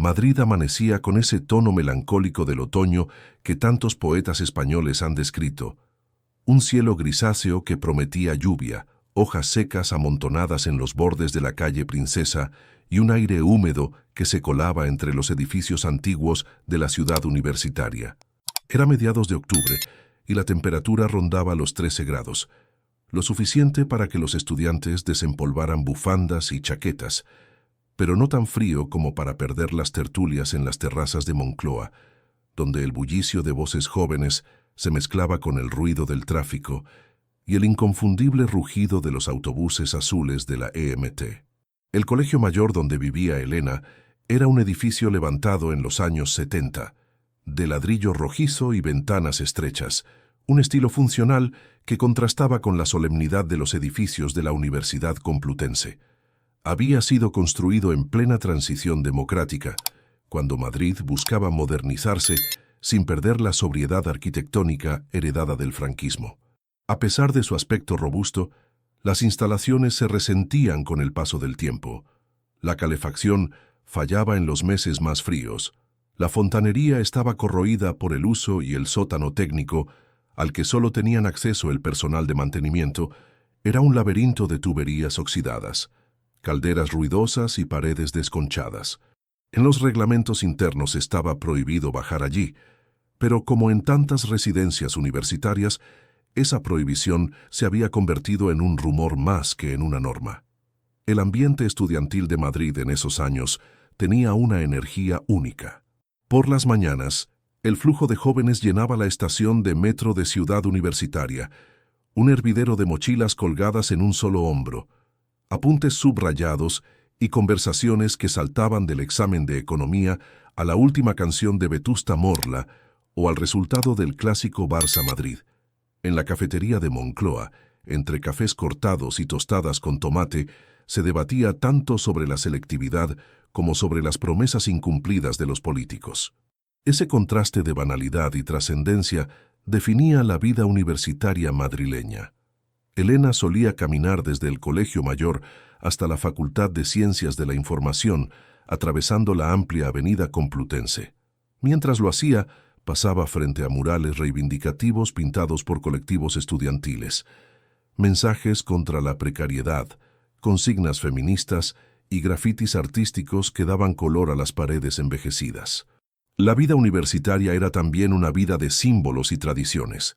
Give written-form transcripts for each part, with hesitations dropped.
Madrid amanecía con ese tono melancólico del otoño que tantos poetas españoles han descrito. Un cielo grisáceo que prometía lluvia, hojas secas amontonadas en los bordes de la calle Princesa y un aire húmedo que se colaba entre los edificios antiguos de la ciudad universitaria. Era mediados de octubre y la temperatura rondaba los 13 grados, lo suficiente para que los estudiantes desempolvaran bufandas y chaquetas, pero no tan frío como para perder las tertulias en las terrazas de Moncloa, donde el bullicio de voces jóvenes se mezclaba con el ruido del tráfico y el inconfundible rugido de los autobuses azules de la EMT. El colegio mayor donde vivía Elena era un edificio levantado en los años 70, de ladrillo rojizo y ventanas estrechas, un estilo funcional que contrastaba con la solemnidad de los edificios de la Universidad Complutense. Había sido construido en plena transición democrática, cuando Madrid buscaba modernizarse sin perder la sobriedad arquitectónica heredada del franquismo. A pesar de su aspecto robusto, las instalaciones se resentían con el paso del tiempo. La calefacción fallaba en los meses más fríos. La fontanería estaba corroída por el uso y el sótano técnico, al que solo tenían acceso el personal de mantenimiento, era un laberinto de tuberías oxidadas, calderas ruidosas y paredes desconchadas. En los reglamentos internos estaba prohibido bajar allí, pero como en tantas residencias universitarias, esa prohibición se había convertido en un rumor más que en una norma. El ambiente estudiantil de Madrid en esos años tenía una energía única. Por las mañanas, el flujo de jóvenes llenaba la estación de metro de Ciudad Universitaria, un hervidero de mochilas colgadas en un solo hombro, apuntes subrayados y conversaciones que saltaban del examen de economía a la última canción de Vetusta Morla o al resultado del clásico Barça-Madrid. En la cafetería de Moncloa, entre cafés cortados y tostadas con tomate, se debatía tanto sobre la selectividad como sobre las promesas incumplidas de los políticos. Ese contraste de banalidad y trascendencia definía la vida universitaria madrileña. Elena solía caminar desde el Colegio Mayor hasta la Facultad de Ciencias de la Información, atravesando la amplia avenida Complutense. Mientras lo hacía, pasaba frente a murales reivindicativos pintados por colectivos estudiantiles, mensajes contra la precariedad, consignas feministas y grafitis artísticos que daban color a las paredes envejecidas. La vida universitaria era también una vida de símbolos y tradiciones.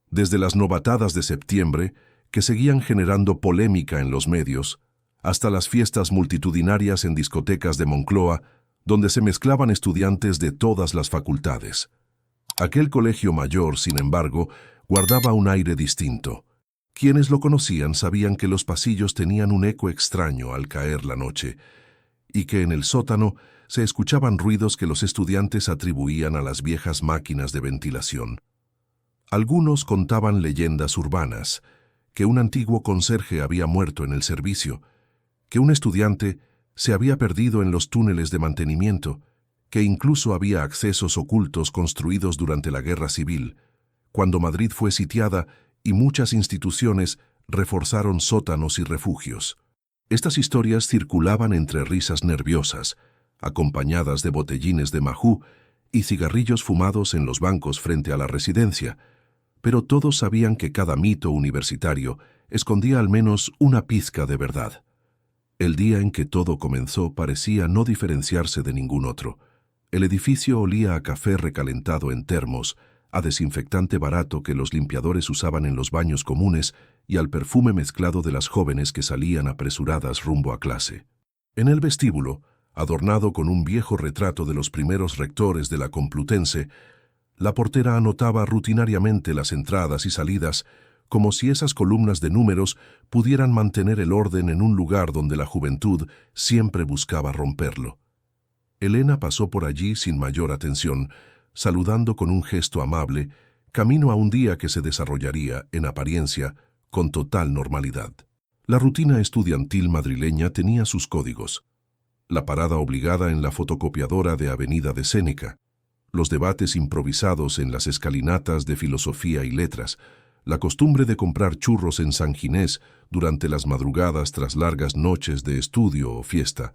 Desde las novatadas de septiembre, que seguían generando polémica en los medios, hasta las fiestas multitudinarias en discotecas de Moncloa, donde se mezclaban estudiantes de todas las facultades. Aquel colegio mayor, sin embargo, guardaba un aire distinto. Quienes lo conocían sabían que los pasillos tenían un eco extraño al caer la noche, y que en el sótano se escuchaban ruidos que los estudiantes atribuían a las viejas máquinas de ventilación. Algunos contaban leyendas urbanas, que un antiguo conserje había muerto en el servicio, que un estudiante se había perdido en los túneles de mantenimiento, que incluso había accesos ocultos construidos durante la Guerra Civil, cuando Madrid fue sitiada y muchas instituciones reforzaron sótanos y refugios. Estas historias circulaban entre risas nerviosas, acompañadas de botellines de majú y cigarrillos fumados en los bancos frente a la residencia, pero todos sabían que cada mito universitario escondía al menos una pizca de verdad. El día en que todo comenzó parecía no diferenciarse de ningún otro. El edificio olía a café recalentado en termos, a desinfectante barato que los limpiadores usaban en los baños comunes y al perfume mezclado de las jóvenes que salían apresuradas rumbo a clase. En el vestíbulo, adornado con un viejo retrato de los primeros rectores de la Complutense, la portera anotaba rutinariamente las entradas y salidas, como si esas columnas de números pudieran mantener el orden en un lugar donde la juventud siempre buscaba romperlo. Elena pasó por allí sin mayor atención, saludando con un gesto amable, camino a un día que se desarrollaría, en apariencia, con total normalidad. La rutina estudiantil madrileña tenía sus códigos. La parada obligada en la fotocopiadora de Avenida de Séneca, los debates improvisados en las escalinatas de Filosofía y Letras, la costumbre de comprar churros en San Ginés durante las madrugadas tras largas noches de estudio o fiesta.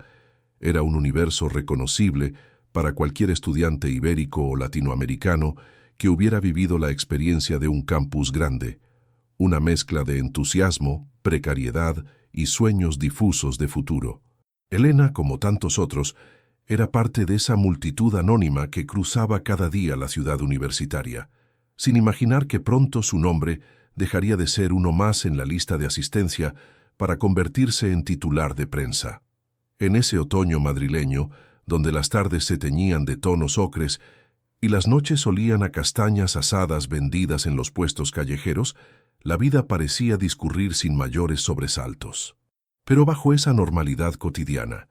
Era un universo reconocible para cualquier estudiante ibérico o latinoamericano que hubiera vivido la experiencia de un campus grande, una mezcla de entusiasmo, precariedad y sueños difusos de futuro. Elena, como tantos otros, era parte de esa multitud anónima que cruzaba cada día la ciudad universitaria, sin imaginar que pronto su nombre dejaría de ser uno más en la lista de asistencia para convertirse en titular de prensa. En ese otoño madrileño, donde las tardes se teñían de tonos ocres y las noches olían a castañas asadas vendidas en los puestos callejeros, la vida parecía discurrir sin mayores sobresaltos. Pero bajo esa normalidad cotidiana,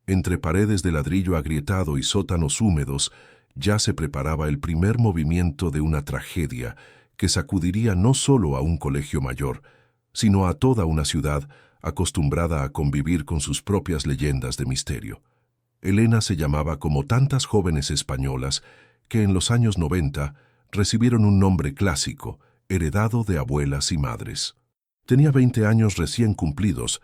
entre paredes de ladrillo agrietado y sótanos húmedos, ya se preparaba el primer movimiento de una tragedia que sacudiría no solo a un colegio mayor, sino a toda una ciudad acostumbrada a convivir con sus propias leyendas de misterio. Elena se llamaba como tantas jóvenes españolas que en los años 90 recibieron un nombre clásico, heredado de abuelas y madres. Tenía 20 años recién cumplidos,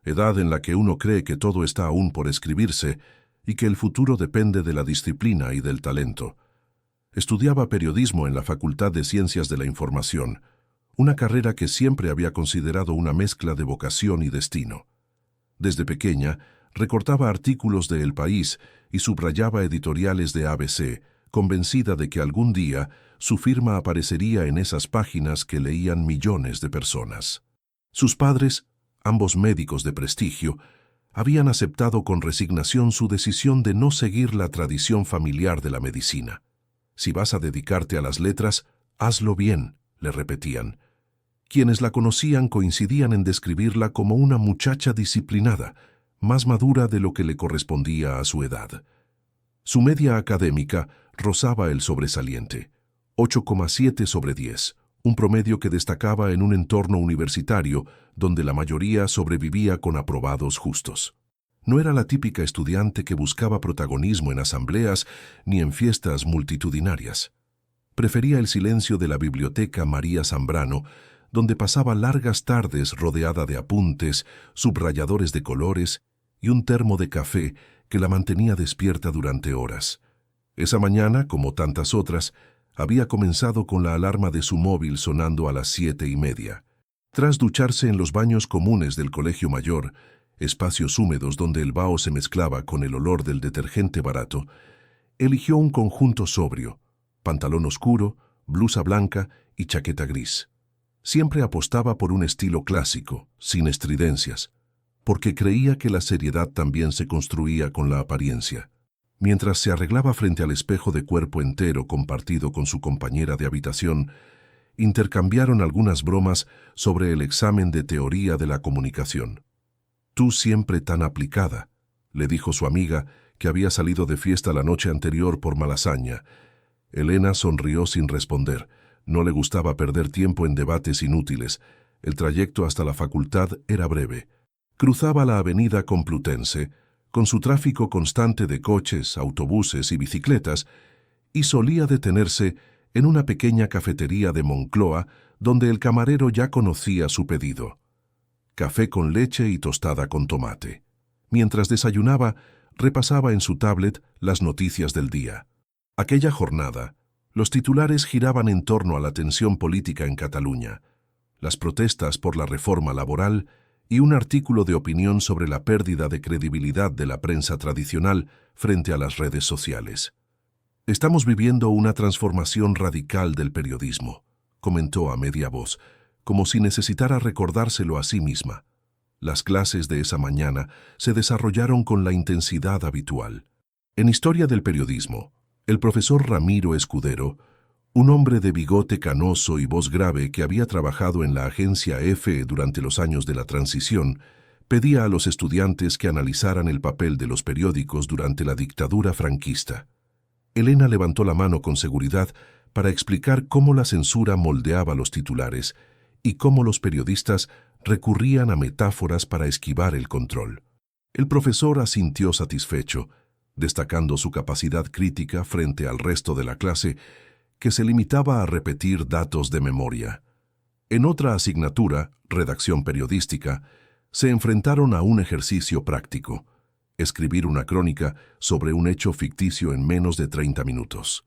edad en la que uno cree que todo está aún por escribirse y que el futuro depende de la disciplina y del talento. Estudiaba periodismo en la Facultad de Ciencias de la Información, una carrera que siempre había considerado una mezcla de vocación y destino. Desde pequeña, recortaba artículos de El País y subrayaba editoriales de ABC, convencida de que algún día su firma aparecería en esas páginas que leían millones de personas. Sus padres, ambos médicos de prestigio, habían aceptado con resignación su decisión de no seguir la tradición familiar de la medicina. «Si vas a dedicarte a las letras, hazlo bien», le repetían. Quienes la conocían coincidían en describirla como una muchacha disciplinada, más madura de lo que le correspondía a su edad. Su media académica rozaba el sobresaliente, 8,7 sobre 10, un promedio que destacaba en un entorno universitario donde la mayoría sobrevivía con aprobados justos. No era la típica estudiante que buscaba protagonismo en asambleas ni en fiestas multitudinarias. Prefería el silencio de la biblioteca María Zambrano, donde pasaba largas tardes rodeada de apuntes, subrayadores de colores y un termo de café que la mantenía despierta durante horas. Esa mañana, como tantas otras, había comenzado con la alarma de su móvil sonando a las 7:30. Tras ducharse en los baños comunes del Colegio Mayor, espacios húmedos donde el vaho se mezclaba con el olor del detergente barato, eligió un conjunto sobrio, pantalón oscuro, blusa blanca y chaqueta gris. Siempre apostaba por un estilo clásico, sin estridencias, porque creía que la seriedad también se construía con la apariencia. Mientras se arreglaba frente al espejo de cuerpo entero compartido con su compañera de habitación, intercambiaron algunas bromas sobre el examen de teoría de la comunicación. «Tú siempre tan aplicada», le dijo su amiga, que había salido de fiesta la noche anterior por Malasaña. Elena sonrió sin responder. No le gustaba perder tiempo en debates inútiles. El trayecto hasta la facultad era breve. Cruzaba la avenida Complutense, con su tráfico constante de coches, autobuses y bicicletas, y solía detenerse en una pequeña cafetería de Moncloa donde el camarero ya conocía su pedido: café con leche y tostada con tomate. Mientras desayunaba, repasaba en su tablet las noticias del día. Aquella jornada, los titulares giraban en torno a la tensión política en Cataluña, las protestas por la reforma laboral y un artículo de opinión sobre la pérdida de credibilidad de la prensa tradicional frente a las redes sociales. «Estamos viviendo una transformación radical del periodismo», comentó a media voz, como si necesitara recordárselo a sí misma. Las clases de esa mañana se desarrollaron con la intensidad habitual. En Historia del Periodismo, el profesor Ramiro Escudero, un hombre de bigote canoso y voz grave que había trabajado en la agencia EFE durante los años de la transición, pedía a los estudiantes que analizaran el papel de los periódicos durante la dictadura franquista. Elena levantó la mano con seguridad para explicar cómo la censura moldeaba los titulares y cómo los periodistas recurrían a metáforas para esquivar el control. El profesor asintió satisfecho, destacando su capacidad crítica frente al resto de la clase, que se limitaba a repetir datos de memoria. En otra asignatura, redacción periodística, se enfrentaron a un ejercicio práctico: escribir una crónica sobre un hecho ficticio en menos de 30 minutos.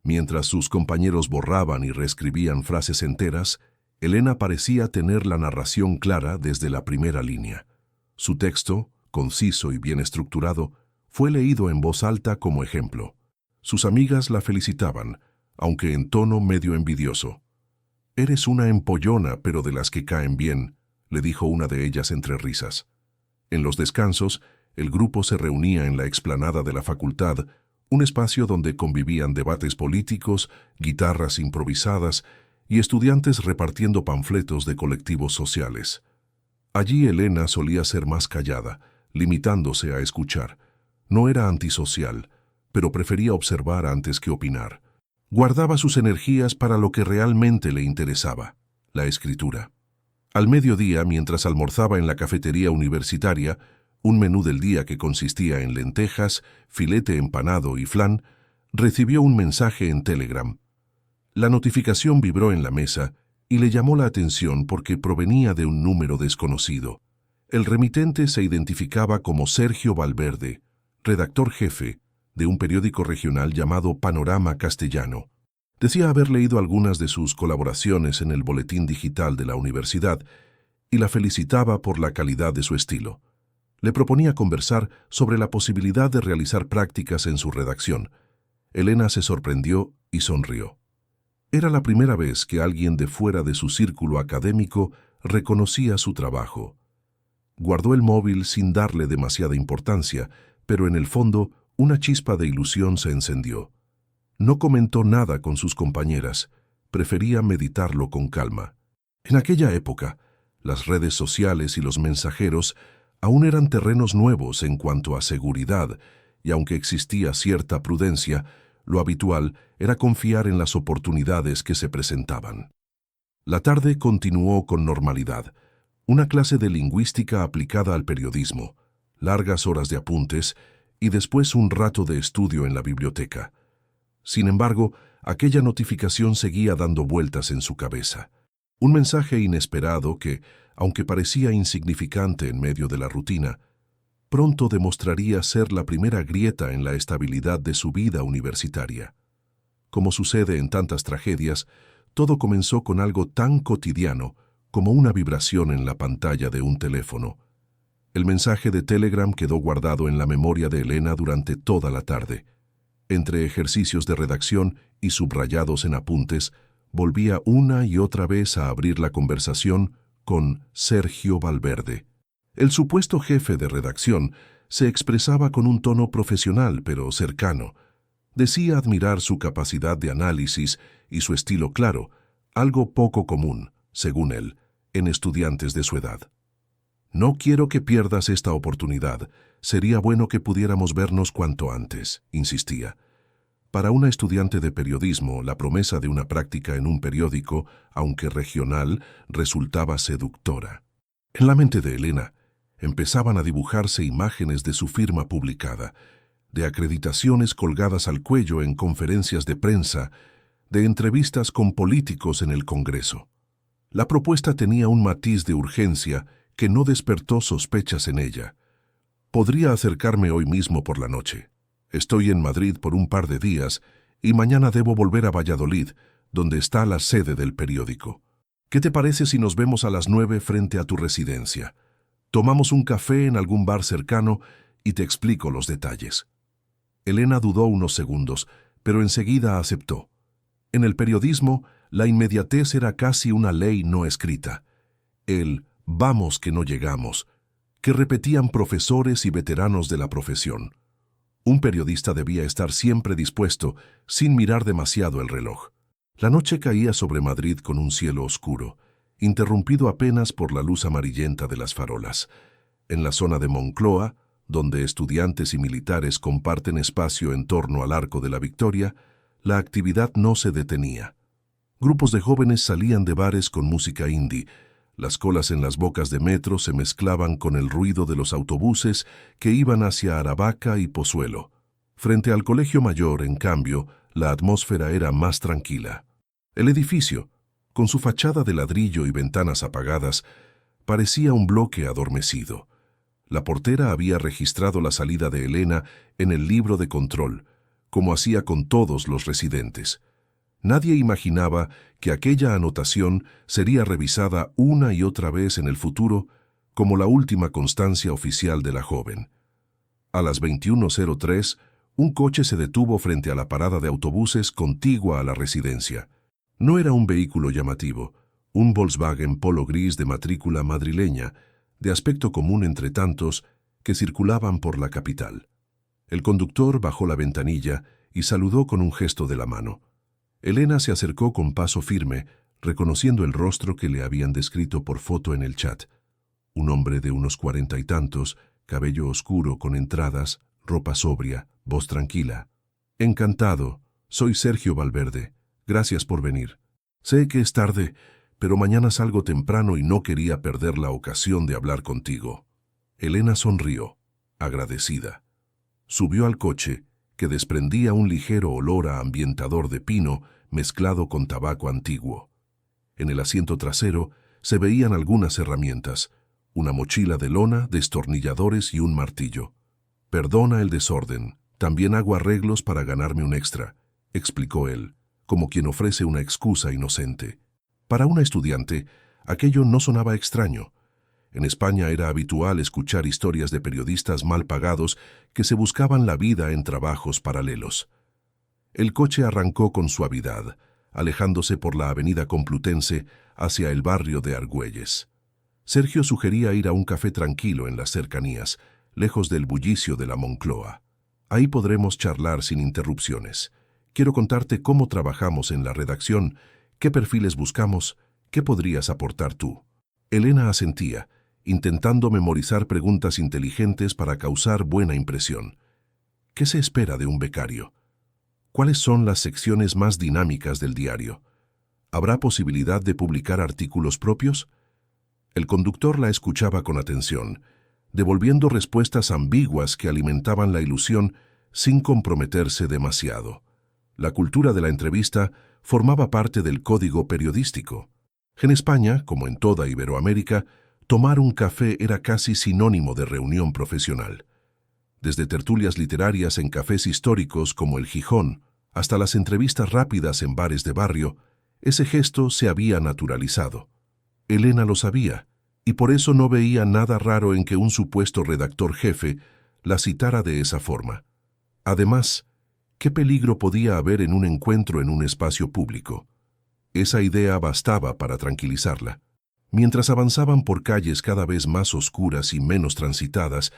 Mientras sus compañeros borraban y reescribían frases enteras, Elena parecía tener la narración clara desde la primera línea. Su texto, conciso y bien estructurado, fue leído en voz alta como ejemplo. Sus amigas la felicitaban, aunque en tono medio envidioso. «Eres una empollona, pero de las que caen bien», le dijo una de ellas entre risas. En los descansos, el grupo se reunía en la explanada de la facultad, un espacio donde convivían debates políticos, guitarras improvisadas y estudiantes repartiendo panfletos de colectivos sociales. Allí Elena solía ser más callada, limitándose a escuchar. No era antisocial, pero prefería observar antes que opinar. Guardaba sus energías para lo que realmente le interesaba, la escritura. Al mediodía, mientras almorzaba en la cafetería universitaria, un menú del día que consistía en lentejas, filete empanado y flan, recibió un mensaje en Telegram. La notificación vibró en la mesa y le llamó la atención porque provenía de un número desconocido. El remitente se identificaba como Sergio Valverde, redactor jefe de un periódico regional llamado Panorama Castellano. Decía haber leído algunas de sus colaboraciones en el boletín digital de la universidad y la felicitaba por la calidad de su estilo. Le proponía conversar sobre la posibilidad de realizar prácticas en su redacción. Elena se sorprendió y sonrió. Era la primera vez que alguien de fuera de su círculo académico reconocía su trabajo. Guardó el móvil sin darle demasiada importancia, pero en el fondo una chispa de ilusión se encendió. No comentó nada con sus compañeras, prefería meditarlo con calma. En aquella época, las redes sociales y los mensajeros aún eran terrenos nuevos en cuanto a seguridad, y aunque existía cierta prudencia, lo habitual era confiar en las oportunidades que se presentaban. La tarde continuó con normalidad. Una clase de lingüística aplicada al periodismo, largas horas de apuntes y después un rato de estudio en la biblioteca. Sin embargo, aquella notificación seguía dando vueltas en su cabeza. Un mensaje inesperado que, aunque parecía insignificante en medio de la rutina, pronto demostraría ser la primera grieta en la estabilidad de su vida universitaria. Como sucede en tantas tragedias, todo comenzó con algo tan cotidiano como una vibración en la pantalla de un teléfono. El mensaje de Telegram quedó guardado en la memoria de Elena durante toda la tarde. Entre ejercicios de redacción y subrayados en apuntes, volvía una y otra vez a abrir la conversación con Sergio Valverde. El supuesto jefe de redacción se expresaba con un tono profesional pero cercano. Decía admirar su capacidad de análisis y su estilo claro, algo poco común, según él, en estudiantes de su edad. «No quiero que pierdas esta oportunidad. Sería bueno que pudiéramos vernos cuanto antes», insistía. Para una estudiante de periodismo, la promesa de una práctica en un periódico, aunque regional, resultaba seductora. En la mente de Elena empezaban a dibujarse imágenes de su firma publicada, de acreditaciones colgadas al cuello en conferencias de prensa, de entrevistas con políticos en el Congreso. La propuesta tenía un matiz de urgencia que no despertó sospechas en ella. «Podría acercarme hoy mismo por la noche. Estoy en Madrid por un par de días y mañana debo volver a Valladolid, donde está la sede del periódico. ¿Qué te parece si nos vemos a las 9 frente a tu residencia? Tomamos un café en algún bar cercano y te explico los detalles». Elena dudó unos segundos, pero enseguida aceptó. En el periodismo, la inmediatez era casi una ley no escrita. El «vamos que no llegamos», que repetían profesores y veteranos de la profesión. Un periodista debía estar siempre dispuesto, sin mirar demasiado el reloj. La noche caía sobre Madrid con un cielo oscuro, interrumpido apenas por la luz amarillenta de las farolas. En la zona de Moncloa, donde estudiantes y militares comparten espacio en torno al Arco de la Victoria, la actividad no se detenía. Grupos de jóvenes salían de bares con música indie. Las colas en las bocas de metro se mezclaban con el ruido de los autobuses que iban hacia Aravaca y Pozuelo. Frente al Colegio Mayor, en cambio, la atmósfera era más tranquila. El edificio, con su fachada de ladrillo y ventanas apagadas, parecía un bloque adormecido. La portera había registrado la salida de Elena en el libro de control, como hacía con todos los residentes. Nadie imaginaba que aquella anotación sería revisada una y otra vez en el futuro como la última constancia oficial de la joven. A las 21:03, un coche se detuvo frente a la parada de autobuses contigua a la residencia. No era un vehículo llamativo, un Volkswagen Polo gris de matrícula madrileña, de aspecto común entre tantos que circulaban por la capital. El conductor bajó la ventanilla y saludó con un gesto de la mano. Elena se acercó con paso firme, reconociendo el rostro que le habían descrito por foto en el chat. Un hombre de unos 40 y tantos, cabello oscuro con entradas, ropa sobria, voz tranquila. Encantado, soy Sergio Valverde. Gracias por venir. Sé que es tarde, pero mañana salgo temprano y no quería perder la ocasión de hablar contigo. Elena sonrió, agradecida. Subió al coche, que desprendía un ligero olor a ambientador de pino mezclado con tabaco antiguo. En el asiento trasero se veían algunas herramientas, una mochila de lona, destornilladores y un martillo. Perdona el desorden, también hago arreglos para ganarme un extra, explicó él, como quien ofrece una excusa inocente. Para una estudiante, aquello no sonaba extraño. En España era habitual escuchar historias de periodistas mal pagados que se buscaban la vida en trabajos paralelos. El coche arrancó con suavidad, alejándose por la avenida Complutense hacia el barrio de Argüelles. Sergio sugería ir a un café tranquilo en las cercanías, lejos del bullicio de la Moncloa. Ahí podremos charlar sin interrupciones. Quiero contarte cómo trabajamos en la redacción, qué perfiles buscamos, qué podrías aportar tú. Elena asentía, intentando memorizar preguntas inteligentes para causar buena impresión. ¿Qué se espera de un becario? ¿Cuáles son las secciones más dinámicas del diario? ¿Habrá posibilidad de publicar artículos propios? El conductor la escuchaba con atención, devolviendo respuestas ambiguas que alimentaban la ilusión sin comprometerse demasiado. La cultura de la entrevista formaba parte del código periodístico. En España, como en toda Iberoamérica, tomar un café era casi sinónimo de reunión profesional. Desde tertulias literarias en cafés históricos como el Gijón, hasta las entrevistas rápidas en bares de barrio, ese gesto se había naturalizado. Elena lo sabía, y por eso no veía nada raro en que un supuesto redactor jefe la citara de esa forma. Además, ¿qué peligro podía haber en un encuentro en un espacio público? Esa idea bastaba para tranquilizarla. Mientras avanzaban por calles cada vez más oscuras y menos transitadas,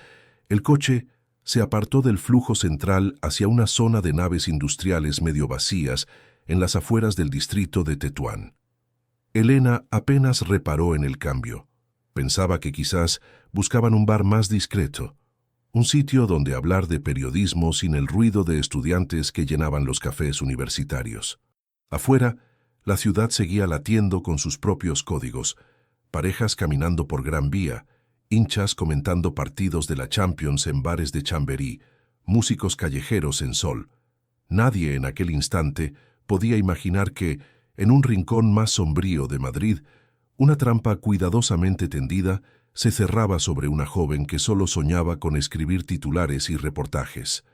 el coche se apartó del flujo central hacia una zona de naves industriales medio vacías en las afueras del distrito de Tetuán. Elena apenas reparó en el cambio. Pensaba que quizás buscaban un bar más discreto, un sitio donde hablar de periodismo sin el ruido de estudiantes que llenaban los cafés universitarios. Afuera, la ciudad seguía latiendo con sus propios códigos, parejas caminando por Gran Vía, hinchas comentando partidos de la Champions en bares de Chamberí, músicos callejeros en sol. Nadie en aquel instante podía imaginar que, en un rincón más sombrío de Madrid, una trampa cuidadosamente tendida se cerraba sobre una joven que solo soñaba con escribir titulares y reportajes.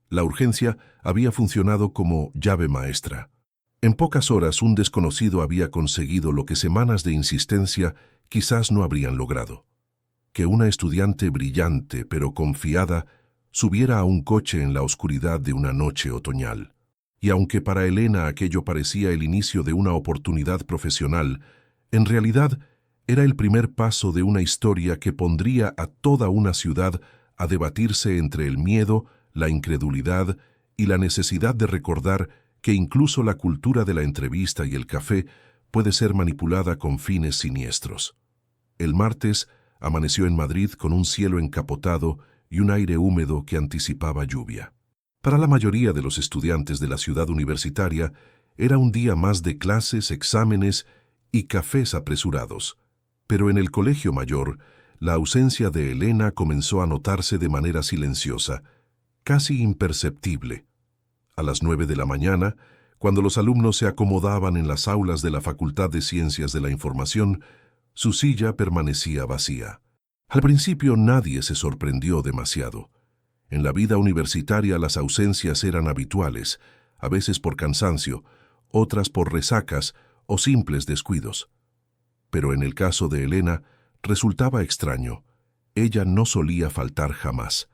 La urgencia había funcionado como llave maestra. En pocas horas un desconocido había conseguido lo que semanas de insistencia quizás no habrían logrado. Que una estudiante brillante pero confiada subiera a un coche en la oscuridad de una noche otoñal. Y aunque para Elena aquello parecía el inicio de una oportunidad profesional, en realidad era el primer paso de una historia que pondría a toda una ciudad a debatirse entre el miedo, la incredulidad y la necesidad de recordar que incluso la cultura de la entrevista y el café puede ser manipulada con fines siniestros. El martes amaneció en Madrid con un cielo encapotado y un aire húmedo que anticipaba lluvia. Para la mayoría de los estudiantes de la ciudad universitaria, era un día más de clases, exámenes y cafés apresurados. Pero en el colegio mayor, la ausencia de Elena comenzó a notarse de manera silenciosa, casi imperceptible. A las 9 de la mañana, cuando los alumnos se acomodaban en las aulas de la Facultad de Ciencias de la Información, su silla permanecía vacía. Al principio nadie se sorprendió demasiado. En la vida universitaria las ausencias eran habituales, a veces por cansancio, otras por resacas o simples descuidos. Pero en el caso de Elena resultaba extraño. Ella no solía faltar jamás.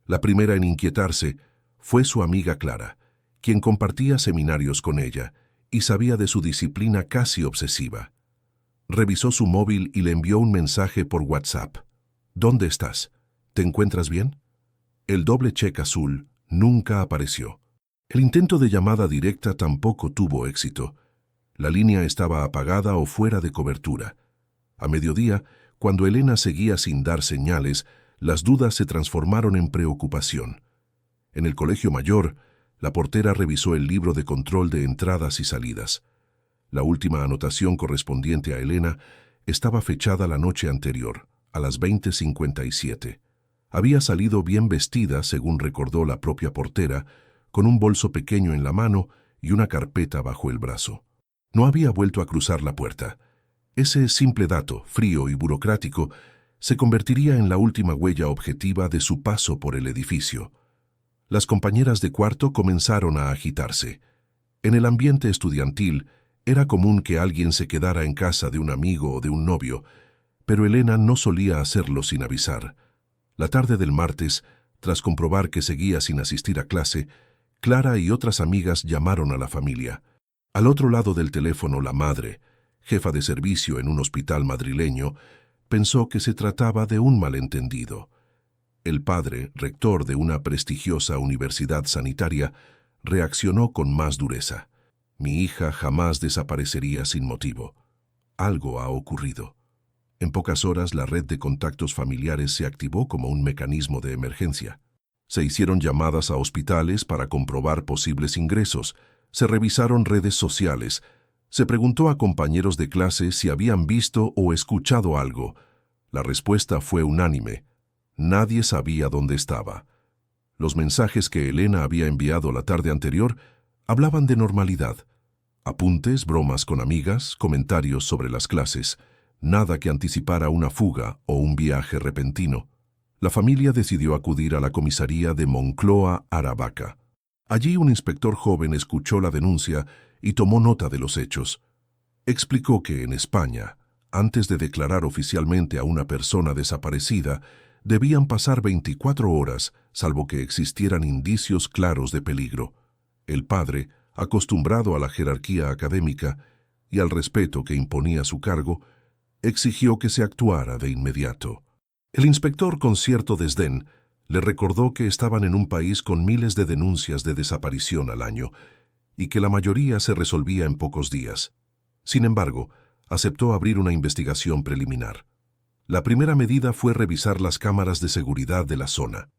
La primera en inquietarse fue su amiga Clara, quien compartía seminarios con ella y sabía de su disciplina casi obsesiva. Revisó su móvil y le envió un mensaje por WhatsApp. ¿Dónde estás? ¿Te encuentras bien? El doble check azul nunca apareció. El intento de llamada directa tampoco tuvo éxito. La línea estaba apagada o fuera de cobertura. A mediodía, cuando Elena seguía sin dar señales, las dudas se transformaron en preocupación. En el colegio mayor, la portera revisó el libro de control de entradas y salidas. La última anotación correspondiente a Elena estaba fechada la noche anterior, a las 20:57. Había salido bien vestida, según recordó la propia portera, con un bolso pequeño en la mano y una carpeta bajo el brazo. No había vuelto a cruzar la puerta. Ese simple dato, frío y burocrático, se convertiría en la última huella objetiva de su paso por el edificio. Las compañeras de cuarto comenzaron a agitarse. En el ambiente estudiantil, era común que alguien se quedara en casa de un amigo o de un novio, pero Elena no solía hacerlo sin avisar. La tarde del martes, tras comprobar que seguía sin asistir a clase, Clara y otras amigas llamaron a la familia. Al otro lado del teléfono, la madre, jefa de servicio en un hospital madrileño, pensó que se trataba de un malentendido. El padre, rector de una prestigiosa universidad sanitaria, reaccionó con más dureza. Mi hija jamás desaparecería sin motivo. Algo ha ocurrido. En pocas horas la red de contactos familiares se activó como un mecanismo de emergencia. Se hicieron llamadas a hospitales para comprobar posibles ingresos, se revisaron redes sociales, se preguntó a compañeros de clase si habían visto o escuchado algo. La respuesta fue unánime. Nadie sabía dónde estaba. Los mensajes que Elena había enviado la tarde anterior hablaban de normalidad. Apuntes, bromas con amigas, comentarios sobre las clases, nada que anticipara una fuga o un viaje repentino. La familia decidió acudir a la comisaría de Moncloa, Aravaca. Allí un inspector joven escuchó la denuncia y tomó nota de los hechos. Explicó que en España, antes de declarar oficialmente a una persona desaparecida, debían pasar 24 horas, salvo que existieran indicios claros de peligro. El padre, acostumbrado a la jerarquía académica y al respeto que imponía su cargo, exigió que se actuara de inmediato. El inspector, con cierto desdén, le recordó que estaban en un país con miles de denuncias de desaparición al año y que la mayoría se resolvía en pocos días. Sin embargo, aceptó abrir una investigación preliminar. La primera medida fue revisar las cámaras de seguridad de la zona.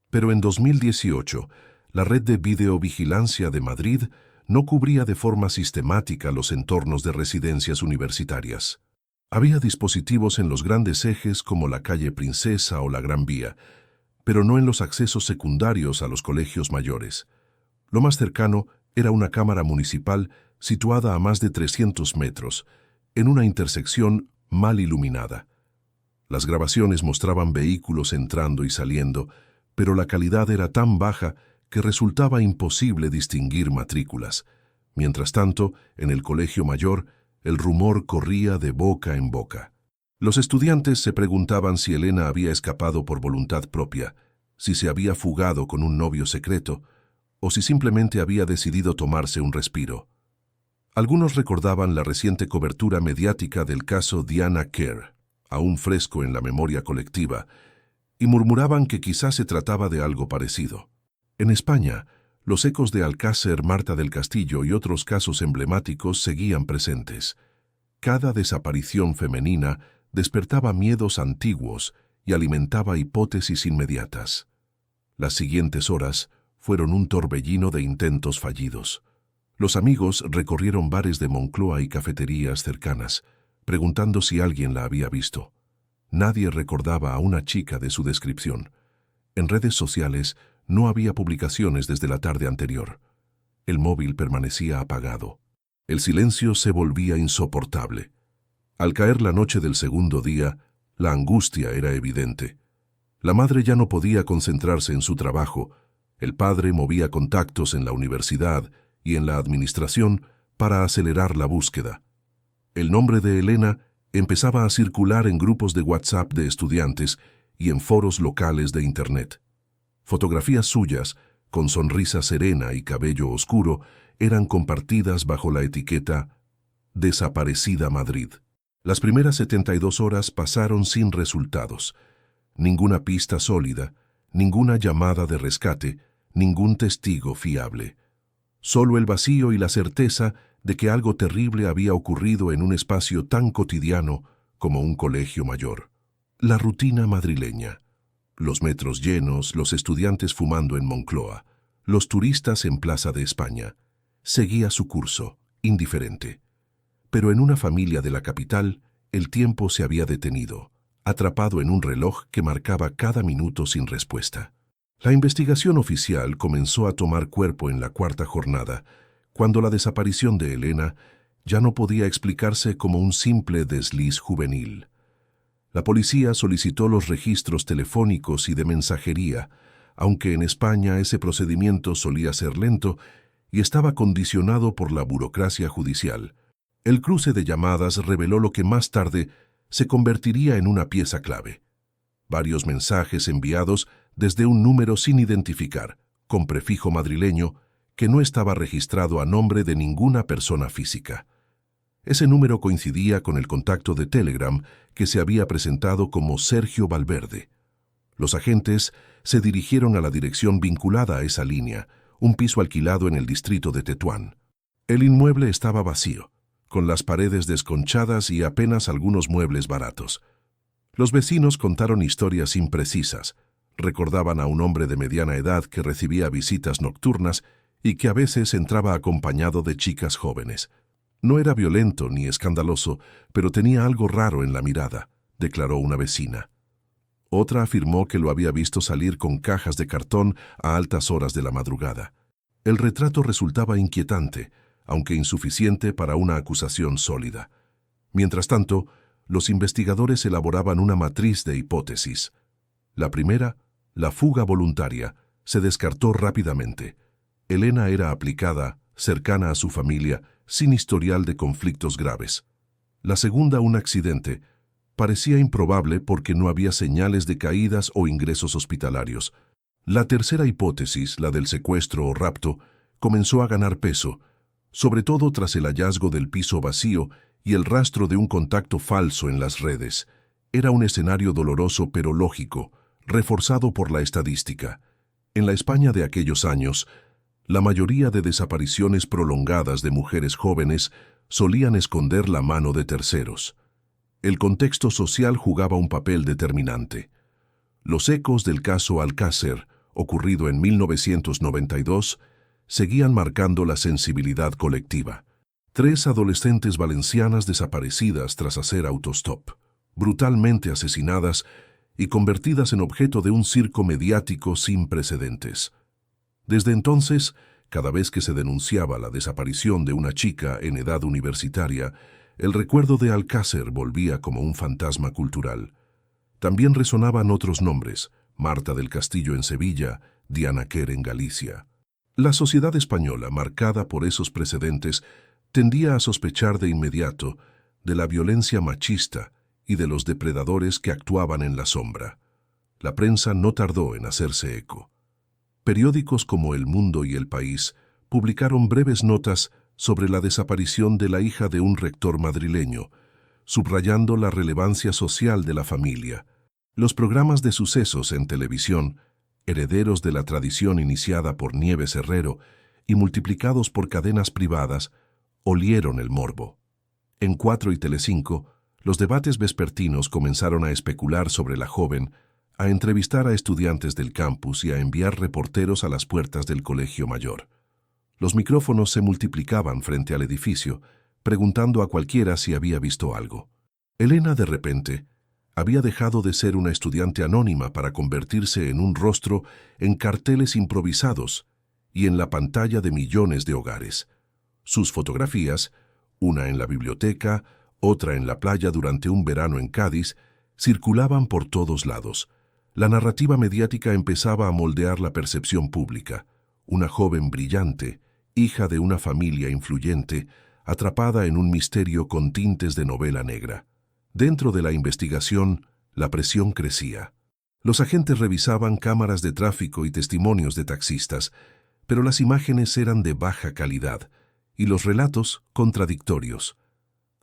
Pero en 2018, la red de videovigilancia de Madrid no cubría de forma sistemática los entornos de residencias universitarias. Había dispositivos en los grandes ejes como la calle Princesa o la Gran Vía, pero no en los accesos secundarios a los colegios mayores. Lo más cercano era una cámara municipal situada a más de 300 metros, en una intersección mal iluminada. Las grabaciones mostraban vehículos entrando y saliendo, pero la calidad era tan baja que resultaba imposible distinguir matrículas. Mientras tanto, en el colegio mayor, el rumor corría de boca en boca. Los estudiantes se preguntaban si Elena había escapado por voluntad propia, si se había fugado con un novio secreto, o si simplemente había decidido tomarse un respiro. Algunos recordaban la reciente cobertura mediática del caso Diana Kerr, aún fresco en la memoria colectiva, y murmuraban que quizás se trataba de algo parecido. En España, los ecos de Alcácer, Marta del Castillo y otros casos emblemáticos seguían presentes. Cada desaparición femenina despertaba miedos antiguos y alimentaba hipótesis inmediatas. Las siguientes horas fueron un torbellino de intentos fallidos. Los amigos recorrieron bares de Moncloa y cafeterías cercanas, preguntando si alguien la había visto. Nadie recordaba a una chica de su descripción. En redes sociales no había publicaciones desde la tarde anterior. El móvil permanecía apagado. El silencio se volvía insoportable. Al caer la noche del segundo día, La angustia era evidente. La madre ya no podía concentrarse en su trabajo. El padre movía contactos en la universidad y en la administración para acelerar la búsqueda. El nombre de Elena empezaba a circular en grupos de WhatsApp de estudiantes y en foros locales de Internet. Fotografías suyas, con sonrisa serena y cabello oscuro, eran compartidas bajo la etiqueta Desaparecida Madrid. Las primeras 72 horas pasaron sin resultados. Ninguna pista sólida, ninguna llamada de rescate, ningún testigo fiable. Solo el vacío y la certeza de que algo terrible había ocurrido en un espacio tan cotidiano como un colegio mayor. La rutina madrileña. Los metros llenos, los estudiantes fumando en Moncloa, los turistas en Plaza de España. Seguía su curso, indiferente. Pero en una familia de la capital, el tiempo se había detenido, atrapado en un reloj que marcaba cada minuto sin respuesta. La investigación oficial comenzó a tomar cuerpo en la cuarta jornada, cuando la desaparición de Elena ya no podía explicarse como un simple desliz juvenil. La policía solicitó los registros telefónicos y de mensajería, aunque en España ese procedimiento solía ser lento y estaba condicionado por la burocracia judicial. El cruce de llamadas reveló lo que más tarde se convertiría en una pieza clave. Varios mensajes enviados desde un número sin identificar, con prefijo madrileño, que no estaba registrado a nombre de ninguna persona física. Ese número coincidía con el contacto de Telegram que se había presentado como Sergio Valverde. Los agentes se dirigieron a la dirección vinculada a esa línea, un piso alquilado en el distrito de Tetuán. El inmueble estaba vacío, con las paredes desconchadas y apenas algunos muebles baratos. Los vecinos contaron historias imprecisas. Recordaban a un hombre de mediana edad que recibía visitas nocturnas y que a veces entraba acompañado de chicas jóvenes. No era violento ni escandaloso, pero tenía algo raro en la mirada, declaró una vecina. Otra afirmó que lo había visto salir con cajas de cartón a altas horas de la madrugada. El retrato resultaba inquietante, aunque insuficiente para una acusación sólida. Mientras tanto, los investigadores elaboraban una matriz de hipótesis. La primera, la fuga voluntaria, se descartó rápidamente. Elena era aplicada, cercana a su familia, sin historial de conflictos graves. La segunda, un accidente, parecía improbable porque no había señales de caídas o ingresos hospitalarios. La tercera hipótesis, la del secuestro o rapto, comenzó a ganar peso, sobre todo tras el hallazgo del piso vacío y el rastro de un contacto falso en las redes. Era un escenario doloroso pero lógico, reforzado por la estadística. En la España de aquellos años, la mayoría de desapariciones prolongadas de mujeres jóvenes solían esconder la mano de terceros. El contexto social jugaba un papel determinante. Los ecos del caso Alcácer, ocurrido en 1992, seguían marcando la sensibilidad colectiva. 3 adolescentes valencianas desaparecidas tras hacer autostop, brutalmente asesinadas y convertidas en objeto de un circo mediático sin precedentes. Desde entonces, cada vez que se denunciaba la desaparición de una chica en edad universitaria, el recuerdo de Alcácer volvía como un fantasma cultural. También resonaban otros nombres: Marta del Castillo en Sevilla, Diana Quer en Galicia. La sociedad española, marcada por esos precedentes, tendía a sospechar de inmediato de la violencia machista y de los depredadores que actuaban en la sombra. La prensa no tardó en hacerse eco. Periódicos como El Mundo y El País publicaron breves notas sobre la desaparición de la hija de un rector madrileño, subrayando la relevancia social de la familia. Los programas de sucesos en televisión, herederos de la tradición iniciada por Nieves Herrero y multiplicados por cadenas privadas, olieron el morbo. En 4 y Telecinco, los debates vespertinos comenzaron a especular sobre la joven, a entrevistar a estudiantes del campus y a enviar reporteros a las puertas del colegio mayor. Los micrófonos se multiplicaban frente al edificio, preguntando a cualquiera si había visto algo. Elena, de repente, había dejado de ser una estudiante anónima para convertirse en un rostro en carteles improvisados y en la pantalla de millones de hogares. Sus fotografías, una en la biblioteca, otra en la playa durante un verano en Cádiz, Circulaban por todos lados. La narrativa mediática empezaba a moldear la percepción pública. Una joven brillante, hija de una familia influyente, atrapada en un misterio con tintes de novela negra. Dentro de la investigación, la presión crecía. Los agentes revisaban cámaras de tráfico y testimonios de taxistas, pero las imágenes eran de baja calidad y los relatos contradictorios.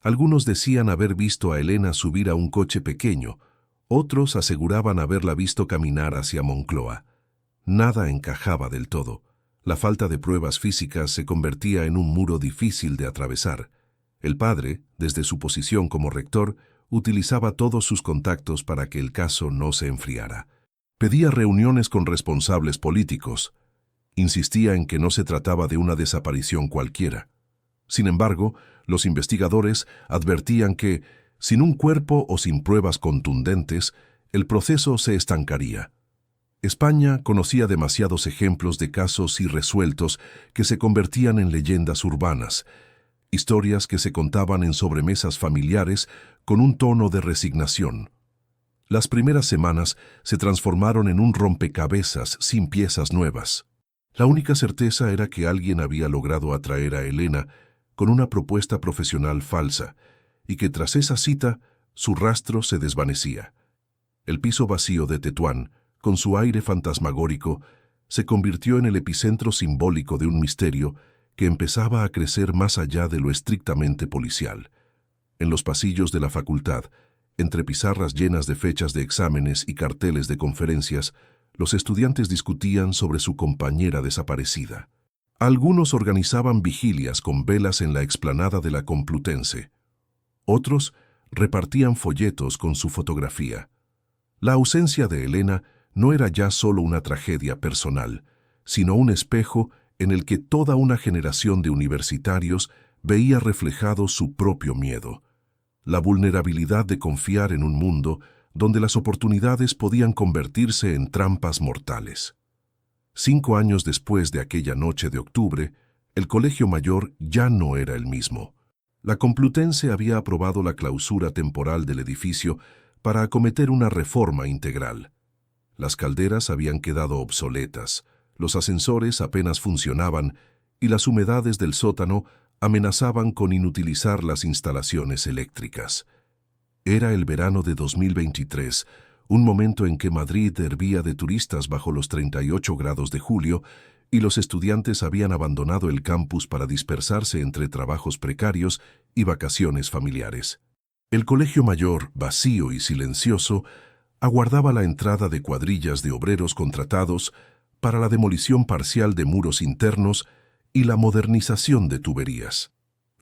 Algunos decían haber visto a Elena subir a un coche pequeño, otros aseguraban haberla visto caminar hacia Moncloa. Nada encajaba del todo. La falta de pruebas físicas se convertía en un muro difícil de atravesar. El padre, desde su posición como rector, utilizaba todos sus contactos para que el caso no se enfriara. Pedía reuniones con responsables políticos. Insistía en que no se trataba de una desaparición cualquiera. Sin embargo, los investigadores advertían que, sin un cuerpo o sin pruebas contundentes, el proceso se estancaría. España conocía demasiados ejemplos de casos irresueltos que se convertían en leyendas urbanas, historias que se contaban en sobremesas familiares con un tono de resignación. Las primeras semanas se transformaron en un rompecabezas sin piezas nuevas. La única certeza era que alguien había logrado atraer a Elena con una propuesta profesional falsa, y que tras esa cita su rastro se desvanecía. El piso vacío de Tetuán, con su aire fantasmagórico, se convirtió en el epicentro simbólico de un misterio que empezaba a crecer más allá de lo estrictamente policial. En los pasillos de la facultad, entre pizarras llenas de fechas de exámenes y carteles de conferencias, los estudiantes discutían sobre su compañera desaparecida. Algunos organizaban vigilias con velas en la explanada de la Complutense. Otros repartían folletos con su fotografía. La ausencia de Elena no era ya solo una tragedia personal, sino un espejo en el que toda una generación de universitarios veía reflejado su propio miedo, la vulnerabilidad de confiar en un mundo donde las oportunidades podían convertirse en trampas mortales. 5 años después de aquella noche de octubre, el Colegio Mayor ya no era el mismo. La Complutense había aprobado la clausura temporal del edificio para acometer una reforma integral. Las calderas habían quedado obsoletas, los ascensores apenas funcionaban y las humedades del sótano amenazaban con inutilizar las instalaciones eléctricas. Era el verano de 2023, un momento en que Madrid hervía de turistas bajo los 38 grados de julio y los estudiantes habían abandonado el campus para dispersarse entre trabajos precarios y vacaciones familiares. El Colegio Mayor, vacío y silencioso, aguardaba la entrada de cuadrillas de obreros contratados para la demolición parcial de muros internos y la modernización de tuberías.